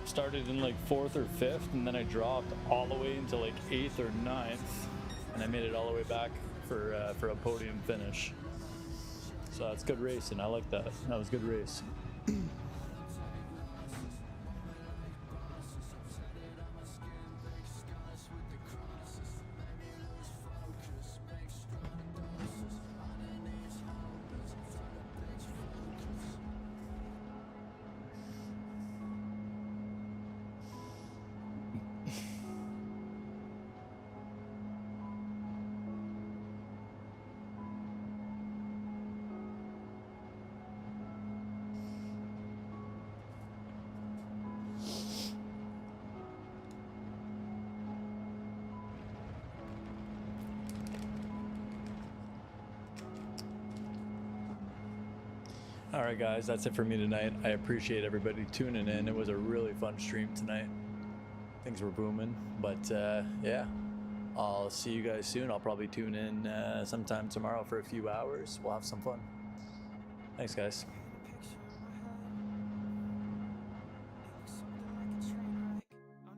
Started in like 4th or 5th, and then I dropped all the way into like 8th or 9th, and I made it all the way back for a podium finish. So that's good racing. I like that. That was good race. All right, guys, that's it for me tonight. I appreciate everybody tuning in. It was a really fun stream tonight. Things were booming, but yeah, I'll see you guys soon. I'll probably tune in sometime tomorrow for a few hours. We'll have some fun. Thanks, guys.